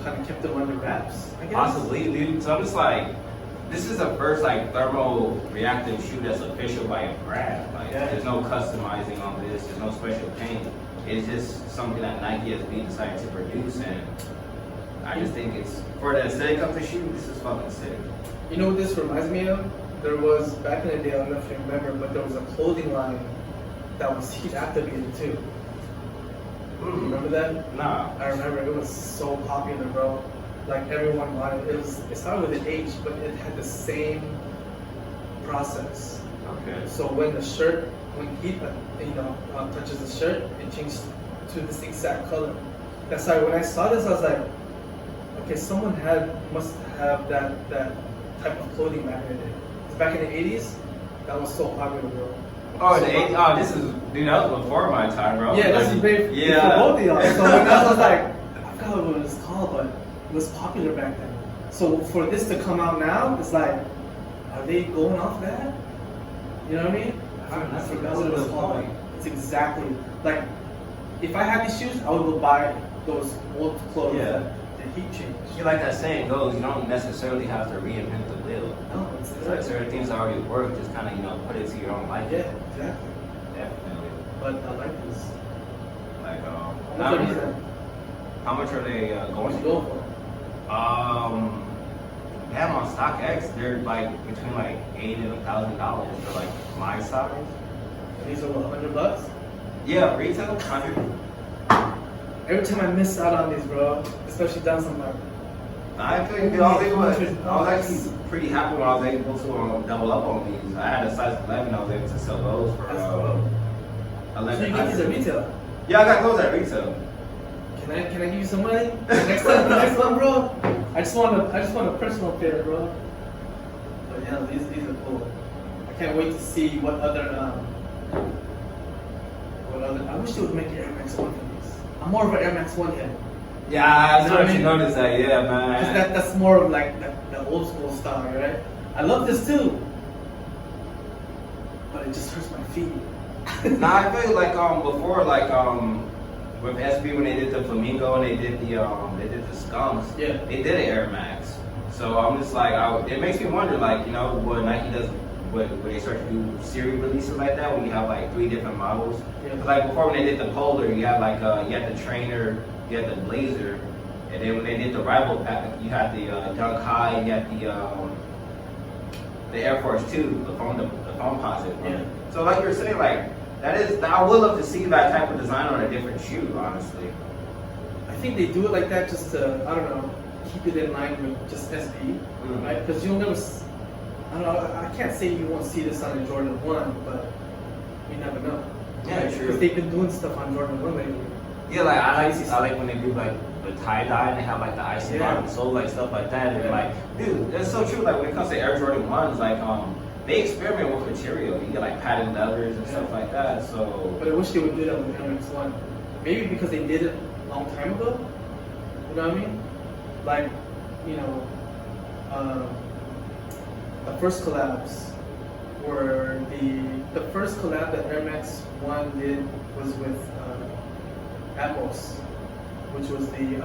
kind of kept them under wraps, I guess.
Possibly, dude. So I'm just like, this is the first like thermal reactive shoe that's official by a brand. Like,
Yeah.
there's no customizing on this. There's no special paint. It's just something that NikeSB decided to produce, and I just think it's for the aesthetic of the shoe. This is fucking sick.
You know what this reminds me of? There was, back in the day, I don't know if you remember, but there was a clothing line that was heat activated too. You remember that?
Nah.
I remember it was so popular, bro. Like everyone wanted it. It started with an H, but it had the same process.
Okay.
So when the shirt, when heat, touches the shirt, it changes to this exact color. That's why when I saw this, I was like, okay, someone must have that type of clothing back in the day. 'Cause back in the 80s, that was so popular, bro.
Oh, this is, dude, that was before my time, bro.
Yeah, this is big
Yeah.
for both of y'all. So when I was like, I forgot what it was called, but it was popular back then. So for this to come out now, it's like, are they going off that? You know what I mean? I forgot what it was called. It's exactly like, if I had these shoes, I would go buy those old clothes.
Yeah.
The heat change.
You like that saying goes, you don't necessarily have to reinvent the wheel.
No, it's
Like certain things that already work, just kind of put it to your own life.
yeah, exactly.
Definitely.
But I like this.
Like
How much are these at?
how much are they
What
going
you
to?
going for?
Yeah, on StockX, they're like between like $8 and $1,000 for like my size.
These are what, $100?
Yeah, retail 100.
Every time I miss out on these, bro, especially down some like.
I feel you. I was actually pretty happy when I was able to double up on these. I had a size 11. I was able to sell those for
That's dope. So you
11.
get these at retail.
Yeah, I got those at retail.
Can I give you some money? Next time, bro. I just want a personal pair, bro. But yeah, these are cool. I can't wait to see what other. I wish they would make Air Max 1 for these. I'm more of an Air Max 1 head.
Yeah, I
You know what I
started to
mean?
notice that. Yeah, man.
Because that's more of like the old school style, right? I love this too. But it just hurts my feet.
Nah, I feel like before with SB when they did the Flamingo and they did the Skunks,
Yeah.
they did an Air Max. So I'm just like, it makes me wonder, like, what Nike does, when they start to do series releases like that, when you have like 3 different models.
Yeah.
Like before when they did the Polar, you had you had the Trainer, you had the Blazer, and then when they did the Rival pack, you had the Dunk High, you had the Air Force 2, the foam posit.
Yeah.
So like you were saying, like, I would love to see that type of design on a different shoe, honestly.
I think they do it like that just to, I don't know, keep it in line with just SB, right? Because you'll never, I don't know, I can't say you won't see this on a Jordan 1, but you never know.
Yeah,
Right?
true.
Because they've been doing stuff on Jordan 1 lately.
Yeah, like I like when they do like the tie-dye and they have like the icy
Yeah.
bottom sole, like stuff like that. And
Yeah.
like, dude, that's so true. Like when it comes to Air Jordan 1s, like they experiment with material. You get like padded leathers and stuff like that. So
But I wish they would do that with Air Max 1. Maybe because they did it long time ago. You know what I mean? Like, you know, the first collabs were the first collab that Air Max 1 did was with Atmos, which was the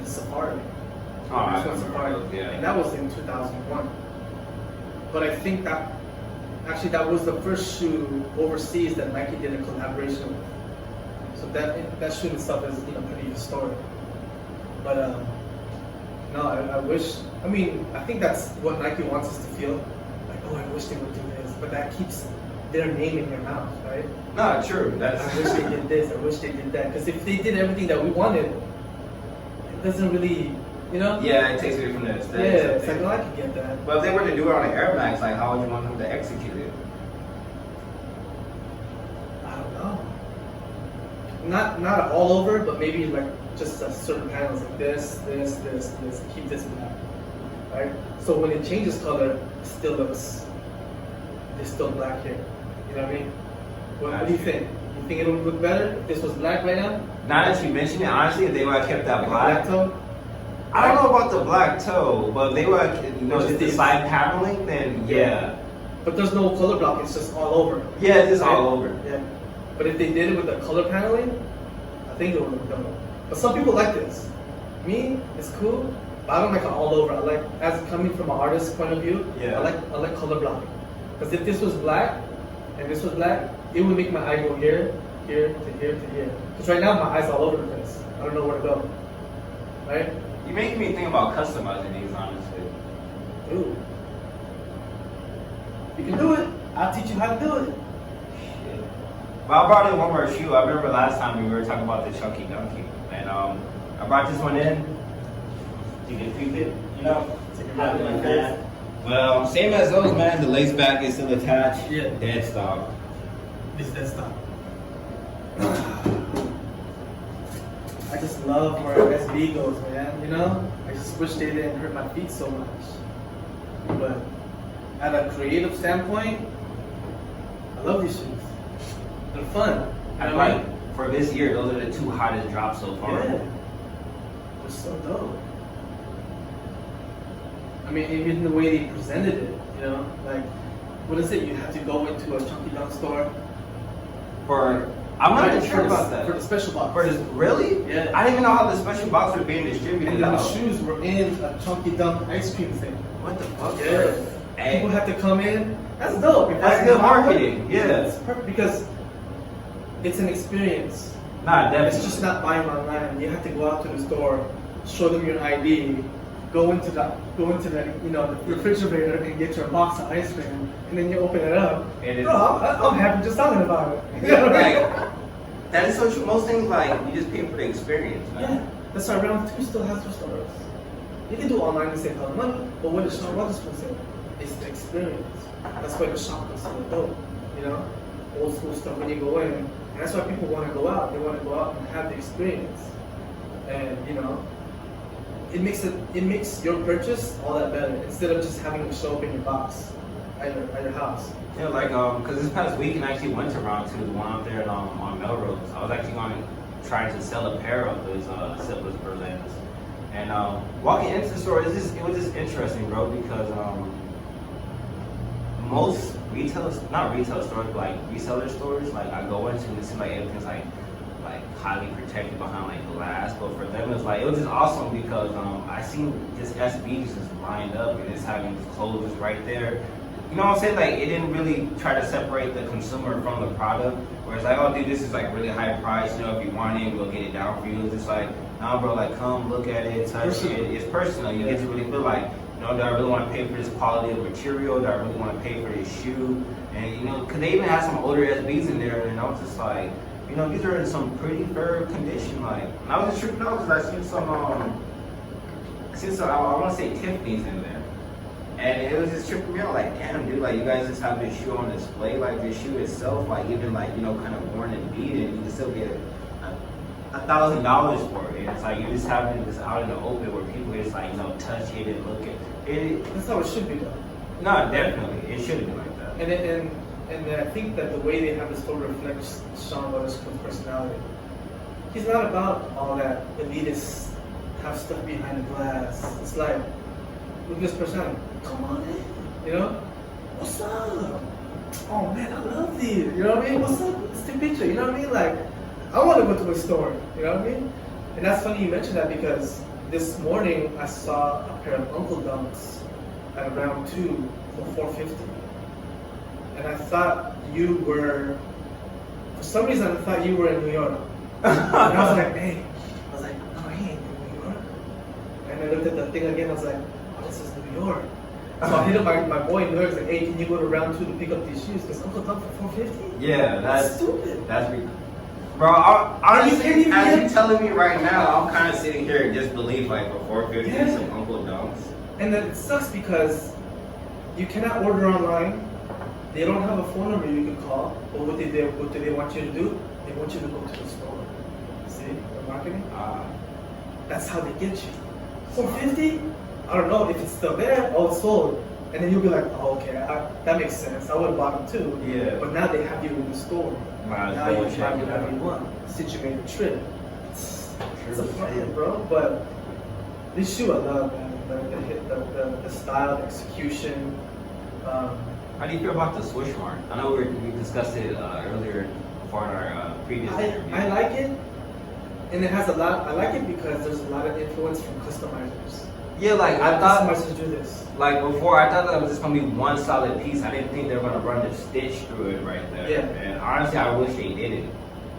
Safari. Safari.
Yeah.
And that was in 2001. But I think that actually that was the first shoe overseas that Nike did a collaboration with. So that shoe itself is, you know, pretty historic. But no, I wish. I mean, I think that's what Nike wants us to feel. Like, oh, I wish they would do this, but that keeps their name in your mouth, right?
No, true.
I wish they did this. I wish they did that. Because if they did everything that we wanted, it doesn't really, you know?
Yeah, it takes away from the aesthetics.
Yeah, it's like, oh, I could get that.
But if they were to do it on an Air Max, like, how would you want them to execute it?
I don't know. Not all over, but maybe like just certain panels, like this, keep this black, right? So when it changes color, it still looks, it's still black here. You know what I mean? What do you think? You think it would look better if this was black right now?
Now that you mention it, honestly, if they would have kept that
Like
black
toe?
I don't know about the black toe, but if they would have, you know, just the side paneling, then yeah.
But there's no color block, it's just all over.
Yeah, it's just all over.
Yeah. But if they did it with the color paneling, I think it would look better. But some people like this. Me, it's cool, but I don't like it all over. I like, as coming from an artist's point of view,
Yeah.
I like color blocking. Because if this was black and this was black, it would make my eye go here, here, to here, to here. Because right now my eye's all over the place. I don't know where to go. Right?
You make me think about customizing these, honestly.
Dude. You can do it. I'll teach you how to do it.
Shit. But I brought in one more shoe. I remember last time we were talking about the Chunky Dunky. And I brought this one in. You can peep it, you know? Have it like that. Well, same as those, man. The lace back is still attached.
Yeah.
Dead stock.
It's that stuff. I just love where SB goes, man. You know, I just wish they didn't hurt my feet so much. But at a creative standpoint, I love these shoes. They're fun.
I like for this year, those are the two hottest drops so far.
Yeah. They're so dope. I mean, even the way they presented it, you know, like, what is it? You have to go into a Chunky Dunk store.
I'm not even sure about that.
For the special box.
For this, really?
Yeah.
I didn't even know how the special box was being distributed.
And then the shoes were in a Chunky Dunk ice cream thing.
What the fuck?
Yeah.
Hey.
People have to come in. That's dope. If
That's good marketing. Yeah.
It's perfect because it's an experience.
Nah, definitely.
It's just not buying online. You have to go out to the store, show them your ID, go into the you know, the refrigerator and get your box of ice cream, and then you open it up.
And
Bro, I'm happy just talking about it.
Like, that is so true. Most things, like, you just pay for the experience. Man.
Yeah, that's why Round 2 still has their stores. You can do online and save a lot of money, but what does Sean Weatherspoon say? It's the experience. That's why the shop is so dope. You know, old school stuff when you go in, and that's why people want to go out. They want to go out and have the experience, and you know, it makes your purchase all that better instead of just having it show up in your box at your house.
Yeah, like, because this past weekend I actually went to Round 2, the one out there on Melrose. I was actually trying to sell a pair of those Civilist Berlins. And walking into the store, it was just interesting, bro, because most not retail stores, but like reseller stores, like I go into and it seems like everything's like highly protected behind like glass. But for them, it was just awesome because I seen this SB just lined up and it's having clothes right there. You know what I'm saying? Like, it didn't really try to separate the consumer from the product. Where it's like, oh, dude, this is like really high price. You know, if you want it, we'll get it down for you. It's just like, nah, bro, like, come look at it, touch it. It's personal. You get to really feel like, you know, do I really want to pay for this quality of material? Do I really want to pay for this shoe? And, you know, because they even have some older SBs in there. And I was just like, you know, these are in some pretty fair condition. Like, and I was just tripping out because I seen some, I want to say Tiffany's in there. And it was just tripping me out, like, damn, dude, like, you guys just have this shoe on display, like, this shoe itself, like, even, like, you know, kind of worn and beat, and you can still get $1,000 for it. And it's like, you're just having this out in the open where people just, like, you know, touch it and look at it.
That's how it should be, though.
No, definitely. It shouldn't be like that.
And I think that the way they have the store reflects Sean Weatherspoon's personality. he's not about all that elitist have stuff behind the glass. It's like, look at this person, come on in, you know? What's up? Oh man, I love you. You know what I mean? What's up? Let's take a picture. You know what I mean? Like, I want to go to a store. You know what I mean? And that's funny you mentioned that because this morning I saw a pair of Uncle Dunks at around 2 for $4.50. And I thought you were, for some reason I thought you were in New York. And I was like, hey. I was like, no, he ain't in New York. And I looked at the thing again, I was like, oh, this is New York. So I hit up my boy in New York, like, hey, can you go to round 2 to pick up these shoes? Because Uncle Dunk for $4.50?
Yeah, that's
stupid.
That's bro, honestly, as you're telling me right now, I'm kind of sitting here in disbelief, like for $4.50 some Uncle Dunks.
And then it sucks because you cannot order online. They don't have a phone number you can call. But what do they want you to do? They want you to go to the store. See the marketing? That's how they get you. $4.50? I don't know if it's still there. Oh, it's sold. And then you'll be like, oh, okay, that makes sense. I would have bought them too.
Yeah.
But now they have you in the store.
Now
you try to do whatever you want. Since you made the trip. It's a plan, bro. But this shoe I love, man. The style, the execution.
How do you feel about the swoosh mark? I know we discussed it earlier before in our previous interview.
I like it, and it has a lot. I like it because there's a lot of influence from customizers.
Yeah, like I thought
customizers do this.
Like before, I thought that it was just gonna be one solid piece. I didn't think they were gonna run the stitch through it right there.
Yeah.
And honestly, I wish they did it.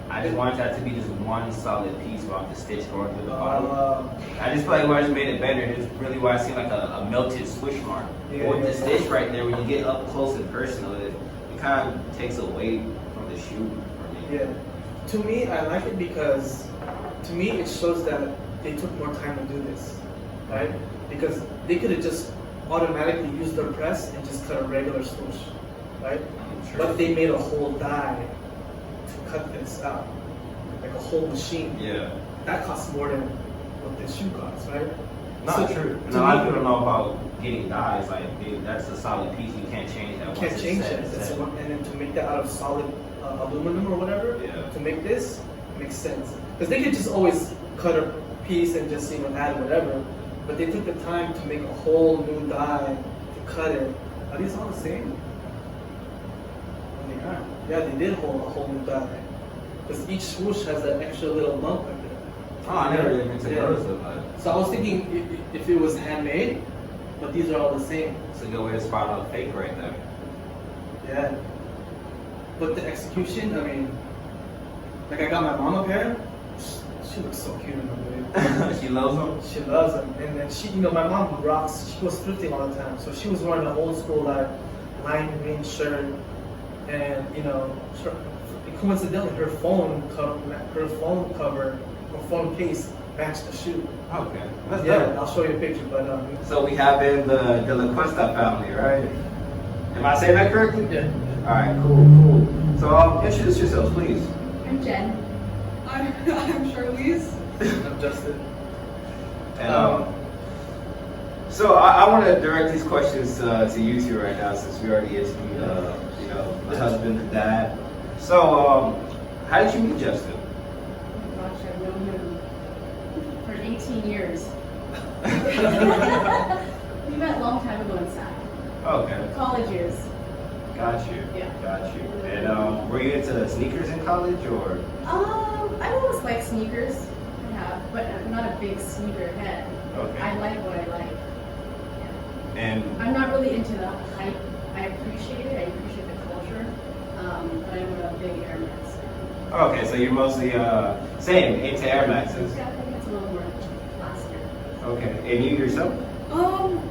I just wanted that to be just one solid piece without the stitch going through the bottom. I just feel like what just made it better is really why I see like a melted swoosh mark.
Yeah,
With the stitch right there, when you get up close and personal, it kind of takes away from the shoe for me.
Yeah. To me, I like it because to me it shows that they took more time to do this, right? Because they could have just automatically used their press and just cut a regular swoosh, right?
Sure.
But they made a whole die to cut this out, like a whole machine.
Yeah.
That costs more than what this shoe costs, right?
Not true. No, a lot of people don't know about getting dyes. Like that's a solid piece. You can't change that.
You can't change that. And then to make that out of solid aluminum or whatever, to make this makes sense. Because they could just always cut a piece and just add whatever. But they took the time to make a whole new die to cut it. Are these all the same? They are. Yeah, they did hold a whole new die. Because each swoosh has that extra little lump right there.
Oh, I never really noticed that.
So I was thinking if it was handmade, but these are all the same.
It's a good way to spot out fake right there.
Yeah. But the execution, I mean, like I got my mom a pair. She looks so cute in them, babe.
She loves them?
She loves them. And then she, my mom rocks, she goes thrifting all the time. So she was wearing an old school, like, lime green shirt. And, coincidentally, her phone cover, her phone case matched the shoe.
Okay. That's
dope. I'll show you a picture. But
so we have in the Delacuesta family, right? Am I saying that correctly?
Yeah.
All right, cool. So introduce yourselves, please.
I'm Jen. I'm Charlize.
I'm Justin.
And so I want to direct these questions to you two right now, since we already interviewed, the husband and dad. So how did you meet Justin?
Oh gosh, I've known him for 18 years. We met a long time ago in Sac.
Okay.
College years.
Got you.
Yeah.
Got you. And were you into sneakers in college, or?
I've always liked sneakers. I have, but I'm not a big sneaker head.
Okay.
I like what I like. Yeah.
And
I'm not really into the hype. I appreciate it. I appreciate the culture. But I'm a big Air Max fan.
okay, so you're mostly same into Air Maxes.
Yeah, I think it's a little more classier.
Okay. And you yourself?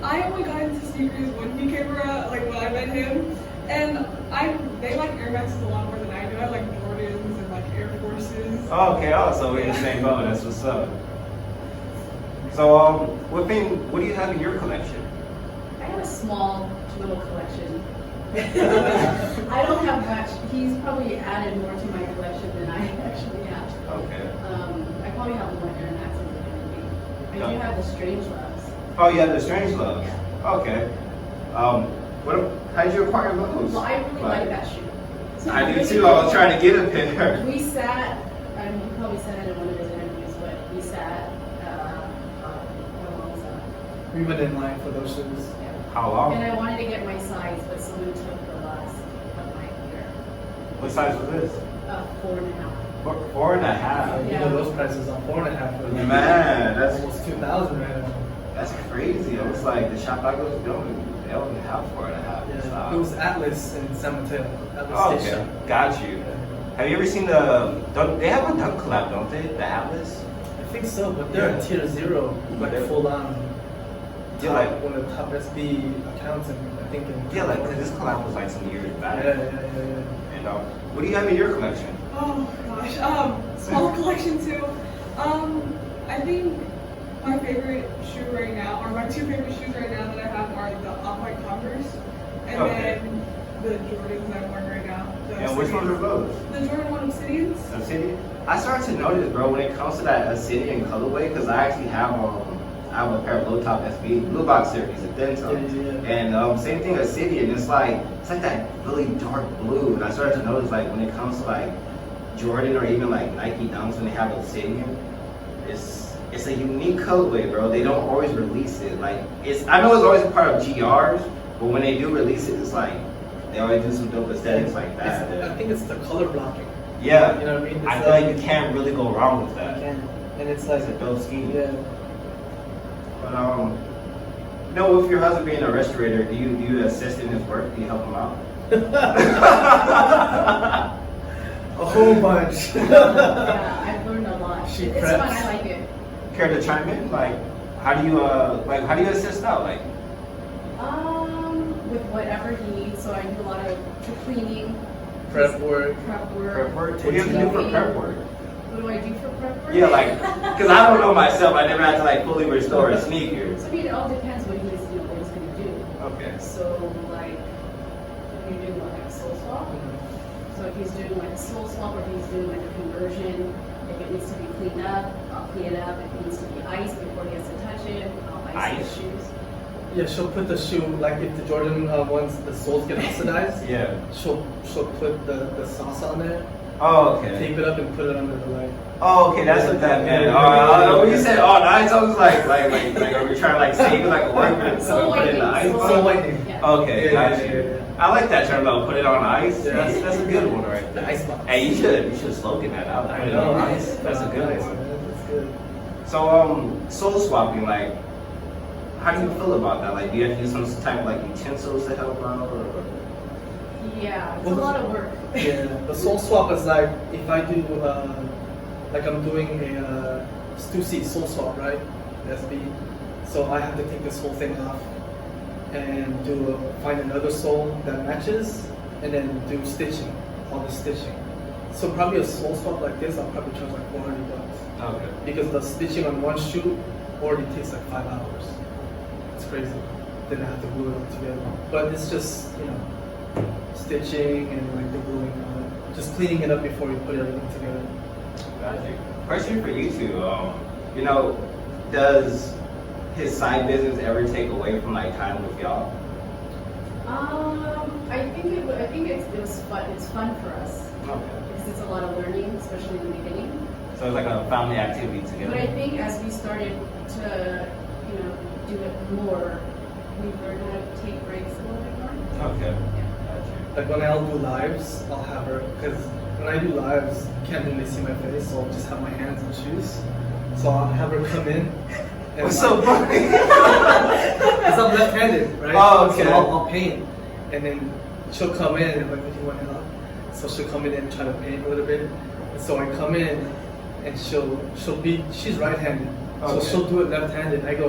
I only got into sneakers when he came around, like when I met him, and they like Air Maxes a lot more than I do. I like Jordans and like Air Forces.
Oh, okay. Oh, so we're in the same boat. That's what's up. So, what do you have in your collection?
I have a small little collection. I don't have much. He's probably added more to my collection than I actually have.
Okay.
I probably have more Air Maxes than anything. I do have the Strange Loves.
Oh, you have the Strange Loves.
Yeah.
Okay. How did you acquire those?
Well, I really like that shoe.
I do too. I was trying to get a pair.
We sat, you probably sat in one of his
We went in line for those shoes.
Yeah.
How long?
And I wanted to get my size, but someone took the last of my year.
What size was this?
4.5.
Four and a half.
You
Yeah.
know those prices on 4.5 for like
Man, that's
almost 2,000 right now.
that's crazy. It was like the shop I go to, they only have 4.5.
Yeah.
So-
It was Atlas in San Mateo. Atlas
Oh,
Station.
okay, got you. Have you ever seen they have a Dunk collab, don't they? The Atlas?
I think so, but they're
Yeah.
a tier 0, like
They're-
full on.
Yeah,
Top,
like-
one of the top SB accounts, I think.
Yeah, like 'cause this collab was like some years back.
Yeah.
And what do you have in your collection?
Oh gosh, small collection too. I think my favorite shoe right now, or my two favorite shoes right now that I have are the Off-White Converse, and
Okay.
then the Jordans that I'm wearing right now. The
And which ones are those?
The Jordan 1 Obsidians.
Obsidian? I started to notice, bro, when it comes to that Obsidian colorway, because I actually have I have a pair of low top SB, blue box series, a thin top.
Yeah.
And same thing, Obsidian, it's like that really dark blue. And I started to notice, like, when it comes to like Jordan or even like Nike Dunks, when they have Obsidian, it's a unique colorway, bro. They don't always release it. Like, I know it's always a part of GRs, but when they do release it, it's like they always do some dope aesthetics like that.
I think it's the color blocking.
Yeah,
You know what I mean?
I
It's
feel like you can't really go wrong with
You
that.
can. And it's like,
It's a dope scheme.
yeah.
But with your husband being a restorator, do you assist in his work? Do you help him out?
A whole bunch.
Yeah, I've learned a lot.
She
It's
preps.
fun, I like it.
Care to chime in? Like, how do you assist out? Like,
With whatever he needs, so I do a lot of cleaning,
Prep work.
prep work.
prep work? What do you have to do for prep work?
What do I do for prep work?
Yeah, like, because I don't know myself. I never had to like fully restore a sneaker.
So I mean, it all depends what he's, what he's gonna do.
Okay.
So like, we do like a soul swap. So if he's doing like a soul swap or if he's doing like a conversion, if it needs to be cleaned up, I'll clean it up. If it needs to be iced before he has to touch it, I'll ice his
Ice?
shoes.
Yeah, she'll put the shoe, like if the Jordan ones, the soles get oxidized,
Yeah.
she'll put the sauce on there,
Oh, okay.
tape it up and put it under the leg.
Oh, okay, that's what that meant. Oh, when you said, oh, nice, I was like, are we trying to like save it like a word?
Soul
Put it in the ice?
whitening.
Soul whitening.
Yeah.
Okay,
Yeah,
got
yeah,
you.
yeah.
I like that term though. Put it on ice.
Yeah.
That's a good one right
The
there.
ice box.
Hey, you should slogan that out. Put it on ice. That's a good
Nice,
one.
man. That's good.
So soul swapping, like, how do you feel about that? Like, do you have to use some type of like utensils to help out, or?
Yeah, it's a lot of work.
Yeah, the soul swap is like if I do, like I'm doing a Stussy soul swap, right? SB. So I have to take this whole thing off and find another sole that matches, and then do stitching, all the stitching. So probably a soul swap like this, I'll probably charge like $400
Okay.
because the stitching on one shoe already takes like 5 hours. It's crazy. Then I have to glue it all together. But it's just, stitching and like the gluing on it. Just cleaning it up before you put everything together.
Got you. Question for you two. Does his side business ever take away from like time with y'all?
I think it was fun. It's fun for us
Okay.
because it's a lot of learning, especially in the beginning.
So it's like a family activity together.
But I think as we started to, do it more, we learned how to take breaks a little bit more.
Okay.
Yeah.
Got
Like when I'll do lives, I'll have her, because when I do lives, you can't really see my face, so I'll just have my hands in shoes. So I'll have her come in.
you. What's so funny?
Because I'm left-handed, right?
Oh, okay.
So I'll paint, and then she'll come in and like, "What do you want to help?" So she'll come in and try to paint a little bit. And so I come in, and she's right-handed, so
Okay.
she'll do it left-handed. I go,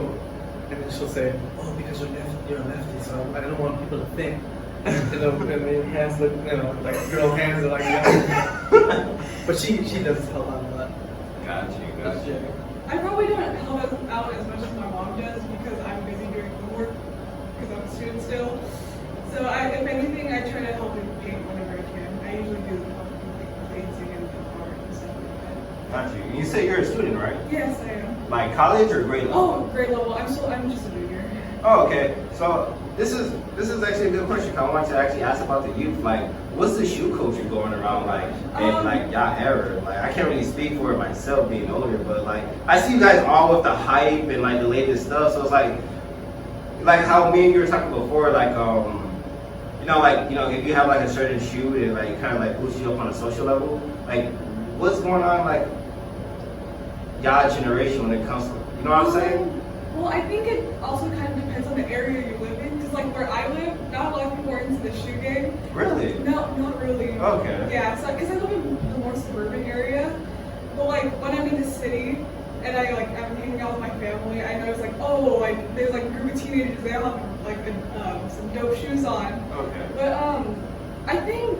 and then she'll say, "Oh, because you're a lefty, so I don't want people to think." And the hands look, like girl hands are like that. But she does help out a lot.
Got you.
Yeah.
I probably don't help out as much as my mom does because I'm busy doing homework because I'm a student still. So if anything, I try to help him paint whenever I can. I usually do help him painting and art and stuff like that.
Got you. You say you're a student, right?
Yes, I am.
Like college or grade level?
Oh, grade level. I'm just a junior.
Oh, okay. So this is actually a good question. I want to actually ask about the youth. Like, what's the shoe culture going around like in like y'all era? Like, I can't really speak for it myself being older, but like I see you guys all with the hype and like the latest stuff. So it's like, like how me and you were talking before, like if you have like a certain shoe and like kind of like boosts you up on a social level, like what's going on like y'all generation when it comes to, you know what I'm saying?
Well, I think it also kind of depends on the area you live in, because like where I live, not a lot of people are into the shoe game.
Really?
No, not really.
Okay.
Yeah, so because I live in the more suburban area, but like when I'm in the city and I'm hanging out with my family, I notice like, oh, like there's like a group of teenagers, they all have like some dope shoes on.
Okay.
But I think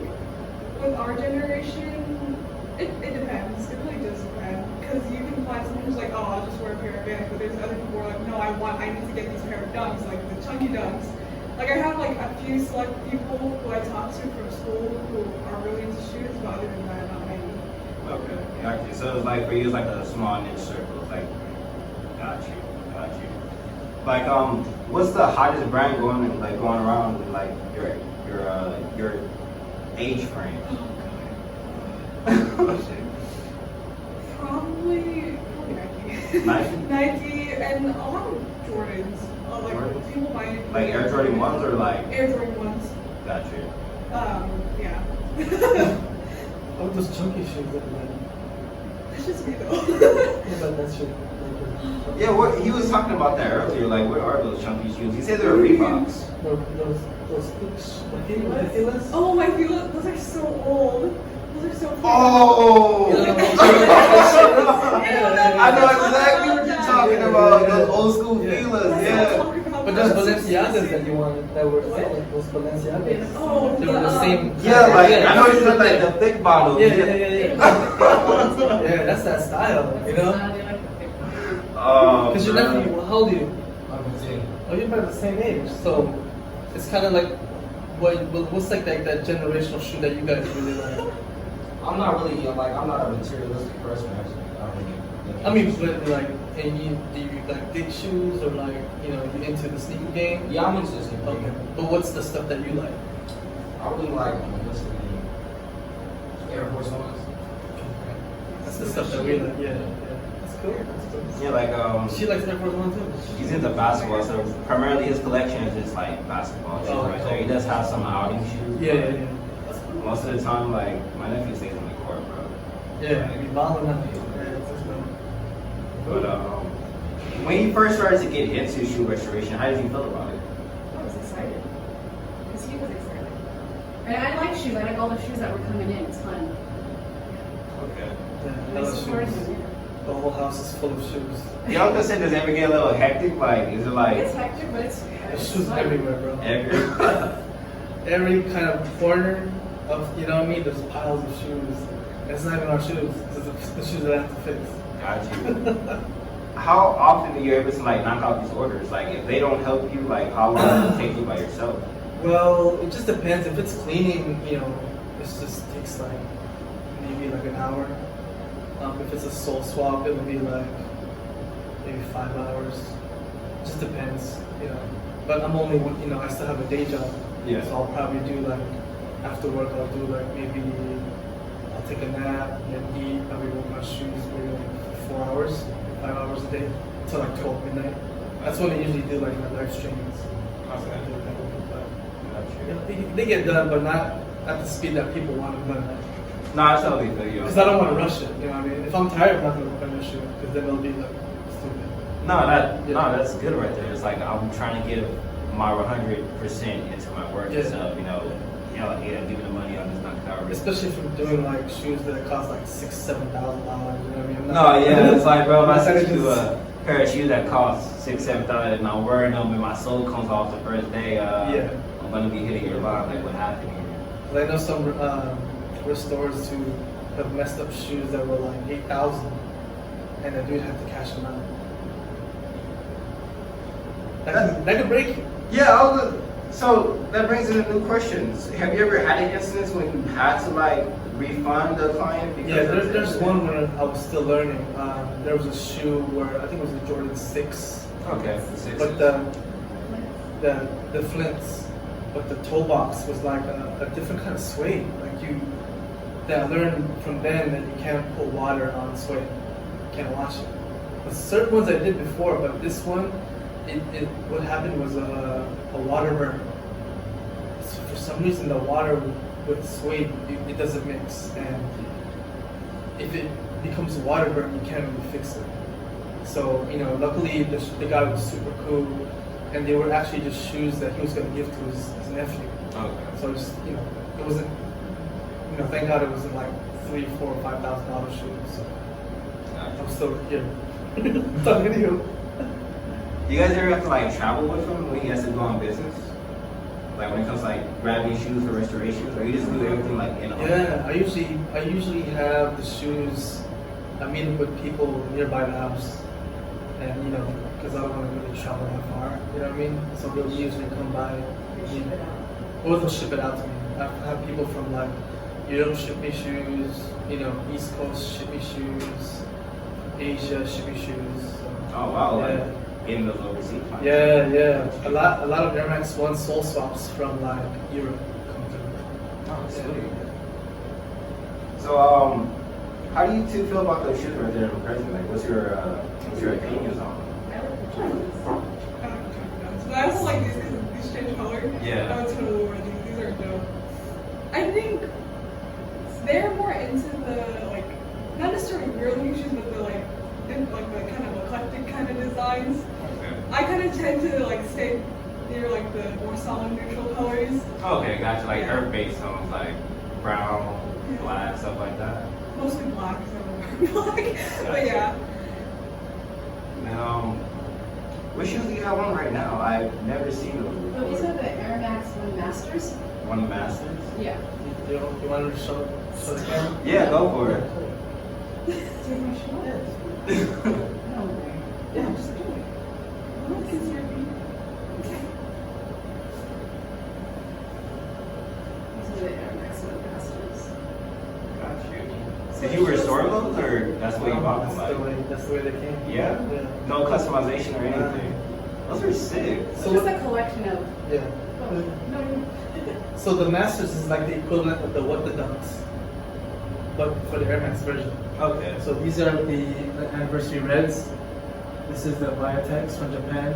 with our generation, it depends. It really does depend, because you can find someone who's like, oh, I'll just wear a pair of Vans, but there's other people who are like, no, I need to get these pair of Dunks, like the chunky Dunks. Like I have like a few select people who I talk to from school who are really into shoes, but other than that, not many.
Okay, got you. So it's like for you, it's like a small niche circle. It's like, got you. Like, what's the hottest brand going around in like your age frame?
Probably Nike.
Nike?
Nike and a lot of Jordans. Like
Jordans?
people buy
Like Air Jordan 1s or like?
Air Jordan 1s.
Got you.
Yeah.
Oh, those chunky shoes that you like.
That's just me though.
Yeah, but that's your.
Yeah, what he was talking about that earlier. Like, what are those chunky shoes? He said they were Reeboks.
No, those hooks. Civilist.
Oh, my feelings. Those are so old. Those are so cute.
Oh!
Yeah.
I know exactly what you're talking about. Those old school
Yeah.
feelers,
That's what I'm
yeah.
talking about.
But those Balenciagas that you wanted, that were selling, those Balenciagas.
Oh,
They were the same.
Yeah, like I know you look like the thick bottles.
Yeah. Yeah, that's that style, you know? Because you're
man.
nephew, how old are you?
I'm 15.
Oh, you're about the same age. So it's kind of like, what's like that generational shoe that you guys really like?
I'm not really I'm not a materialistic person actually.
I mean, but like, and do you like dig shoes or like, you into the sneaker game?
Yeah, I'm into this.
Okay. But what's the stuff that you like?
I really like Air Force Ones.
That's the stuff that we like. Yeah. That's cool.
Yeah, like
She likes Air Force One too.
he's into basketball, so primarily his collection is just like basketball shoes right there. He does have some outing shoes.
Yeah.
but Most of the time, like my nephew stays on the court, bro.
Yeah, you balling out. That's good.
But when you first started to get into shoe restoration, how did you feel about it?
I was excited. Because he was excited. And I like shoes. I like all the shoes that were coming in. It's fun.
Okay.
Yeah, I
I
love
supported
shoes.
him.
The whole house is full of shoes.
Yeah, I was gonna say, does it ever get a little hectic? Like, is it like
It's hectic, but it's
There's shoes
fun.
everywhere, bro.
every?
Every kind of corner of, you know what I mean? There's piles of shoes. And it's not even our shoes. It's the shoes that I have to fix.
Got you. How often are you able to like knock out these orders? Like, if they don't help you, like, how long does it take you by yourself?
Well, it just depends. If it's cleaning, it just takes like maybe like an hour. If it's a sole swap, it'll be like maybe 5 hours. It just depends, But I'm only, I still have a day job.
Yeah.
So I'll probably do like, after work, I'll do like maybe, I'll take a nap and then eat, probably work my shoes maybe like 4 hours, 5 hours a day, till like 12 midnight. That's when I usually do like my live streams.
Okay.
They get done, but not at the speed that people want them done.
No, I totally feel you.
Because I don't want to rush it, you know what I mean? If I'm tired, I'm not going to rush it, because then it'll be like stupid.
No, that's good right there. It's like I'm trying to give my 100% into my work and stuff, give me the money, I'll just knock it out.
Especially if you're doing like shoes that cost like $6,000-$7,000, you know what I mean?
No, yeah, it's like, bro, if I
I'm
send you
just-
a pair of shoes that cost $6,000-$7,000 and I'm wearing them and my soul comes off the first day, I'm gonna be hitting your line, like what happened here?
'Cause I know some restorers who have messed up shoes that were like $8,000, and the dude had to cash them out. That could break you.
Yeah, so that brings in new questions. Have you ever had an instance when you had to like refund the client? Because
Yeah, there's one where I was still learning. There was a shoe where I think it was the Jordan 6,
Okay, the six.
but the flints, but the toe box was like a different kind of suede. That I learned from then that you can't put water on suede. You can't wash it. But certain ones I did before, but this one, what happened was a water burn. So for some reason, the water with suede, it doesn't mix, and if it becomes water burn, you can't really fix it. So luckily the guy was super cool, and they were actually just shoes that he was gonna give to his nephew.
Okay.
So it's it wasn't thank God it wasn't like $3,000, $4,000, $5,000 shoes. So I'm still here talking to you.
Do you guys ever have to like travel with him when he has to go on business? Like when it comes to like grabbing shoes for restorations, or you just do everything like in home?
Yeah, I usually have the shoes. I meet up with people nearby the house, and because I don't want to really travel that far. You know what I mean? So they'll usually come by, or they'll ship it out to me. I have people from like Europe ship me shoes, East Coast ship me shoes, Asia ship me shoes. So,
Oh wow!
yeah.
Like getting those overseas.
Yeah. A lot of Air Max 1 sole swaps from like Europe come through.
Oh, sweet. So how do you two feel about those shoes right there in present? Like, what's your opinions on them?
I like the Chinese.
But I also like these because these change color.
Yeah.
I would totally wear these. These are dope. I think they're more into the like, not necessarily weird-looking shoes, but the like the kind of eclectic kind of designs.
Okay.
I kind of tend to like stay near like the more solid neutral colors.
Okay, gotcha. Like earth-based tones, like brown, black, stuff like that.
Mostly black, because I don't wear black. But yeah.
Now, what shoes do you have on right now? I've never seen those
But these
before.
are the Air Max 1 Masters.
One Masters?
Yeah.
You want to show the camera?
Yeah, go for it.
Take my shoe off. No way. Yeah, just do it.
Look, it's your feet.
These are the Air Max 1 Masters.
Got you. Did you restore those, or that's what you bought them?
That's the way they came.
Yeah? No customization or anything. Those are sick.
So just a collection of.
Yeah.
Oh, no,
So the Masters is like the equivalent of the What the Dunks, but for the Air Max version.
Okay.
So these are the anniversary reds. This is the Biotex from Japan.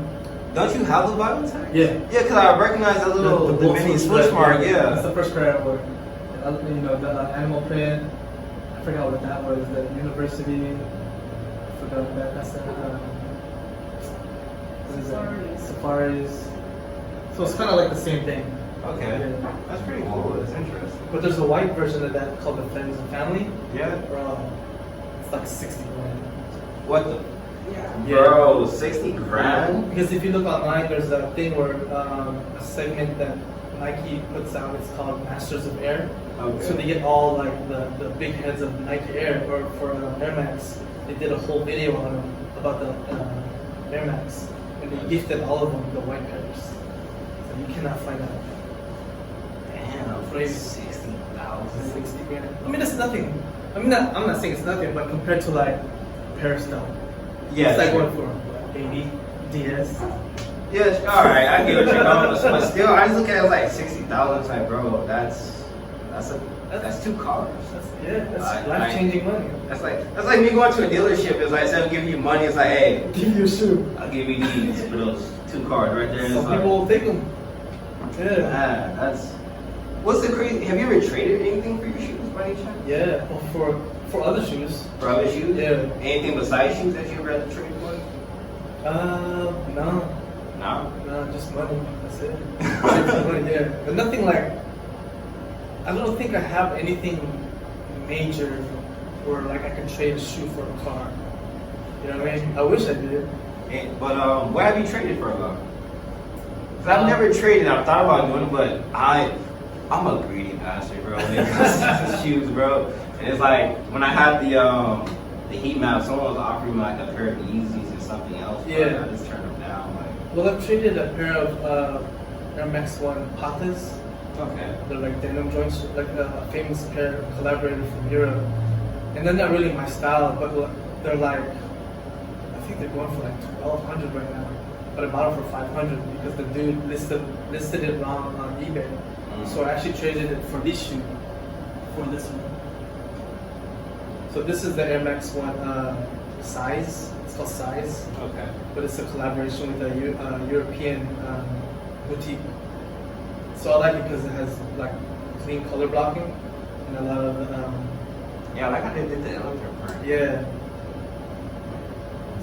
Don't you have the Biotech?
Yeah.
Yeah, because I recognize the little the mini switch mark.
That's
Yeah.
the first pair I wore. The animal print. I forgot what that was. The university. I forgot that. That's the. What is that?
Safaris.
Safaris. So it's kind of like the same thing.
Okay. That's pretty cool. That's interesting.
But there's a white version of that called the Friends and Family.
Yeah.
Bro, it's like 60 grand.
What the?
Yeah.
Bro, 60 grand?
Because if you look online, there's a thing where a segment that Nike puts out. It's called Masters of Air.
Okay.
So they get all like the big heads of Nike Air or for Air Max. They did a whole video on them about the Air Max, and they gifted all of them the white pairs. So you cannot find that.
Damn,
Crazy.
60,000.
60 grand. I mean, that's nothing. I'm not saying it's nothing, but compared to like Paris stuff,
Yeah.
it's like
sure.
going for what, 80 DS.
Yeah, alright, I get what you're going with. But still, I just look at it like 60,000. It's like, bro, that's two cars.
That's
I-
life-changing money.
That's like me going to a dealership. It's like instead of giving you money, it's like, hey,
Give you a shoe.
I'll give you these for those two cars right there. And
Some
it's like,
people will take them. Yeah.
man, that's. What's the crazy? Have you ever traded anything for your shoes by any chance?
Yeah. Well, for other shoes.
For other shoes?
Yeah.
Anything besides shoes that you ever had to trade for?
No, just money. That's it. Just money, yeah, but nothing like. I don't think I have anything major where like I can trade a shoe for a car. You know what I mean? I wish I did.
But what have you traded for though? Cause I've never traded. I've thought about doing it, but I'm a greedy bastard, bro. When it comes to shoes, bro. And it's like when I had the heat map, someone was offering me like a pair of Yeezys or something else. Bro.
Yeah.
I just turned them down. Like,
Well, I've traded a pair of Air Max 1 Patas.
okay.
They're like denim joints, like a famous pair collaborated from Europe. And they're not really my style, but they're like, I think they're going for like $1,200 right now. But I bought them for $500 because the dude listed it wrong on eBay. So I actually traded it for this shoe, for this one. So this is the Air Max 1 size. It's called Size,
Okay.
but it's a collaboration with a European boutique. So I like it because it has like clean color blocking and a lot of
Yeah, like I did the elevator part.
yeah.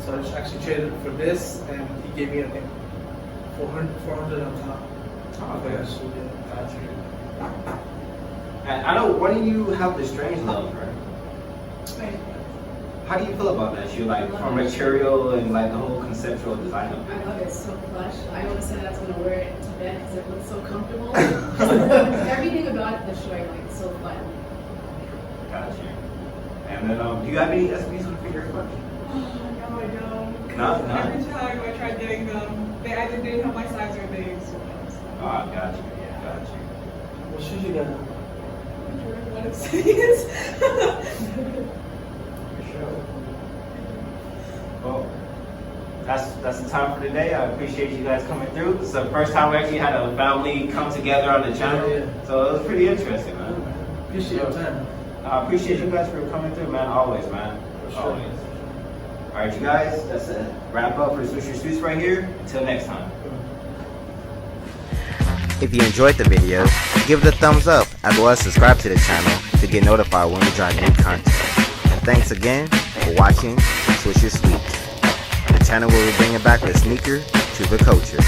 So I just actually traded for this, and he gave me I think 400 on top.
Oh, okay.
So, yeah.
Got you. And I know, what do you have the strange love, right?
Right.
How do you feel about that? You like from material and like the whole conceptual design of
I
it?
love it. It's so plush. I always said I was going to wear it to bed because it looks so comfortable. Everything about the show I like. It's so fun.
Got you. And then, do you have any SBs on the figure collection?
Oh, no, I don't. 'Cause
No?
every time I tried getting them, they either didn't have my size or they sold out. So.
Oh, I got you. Got you.
What shoes you got?
I'm sure what it says.
For sure. Well, that's the time for today. I appreciate you guys coming through. It's the first time we actually had a family come together on the channel.
Yeah.
So it was pretty interesting, man.
Appreciate your time.
I appreciate you guys for coming through, man. Always, man.
For sure.
Always. All right, you guys. That's a wrap up for Swoosher Suits right here. Until next time.
If you enjoyed the video, give it a thumbs up as well as subscribe to the channel to get notified when we drop new content. And thanks again for watching Swoosher Suits. The channel will be bringing back the sneaker to the culture.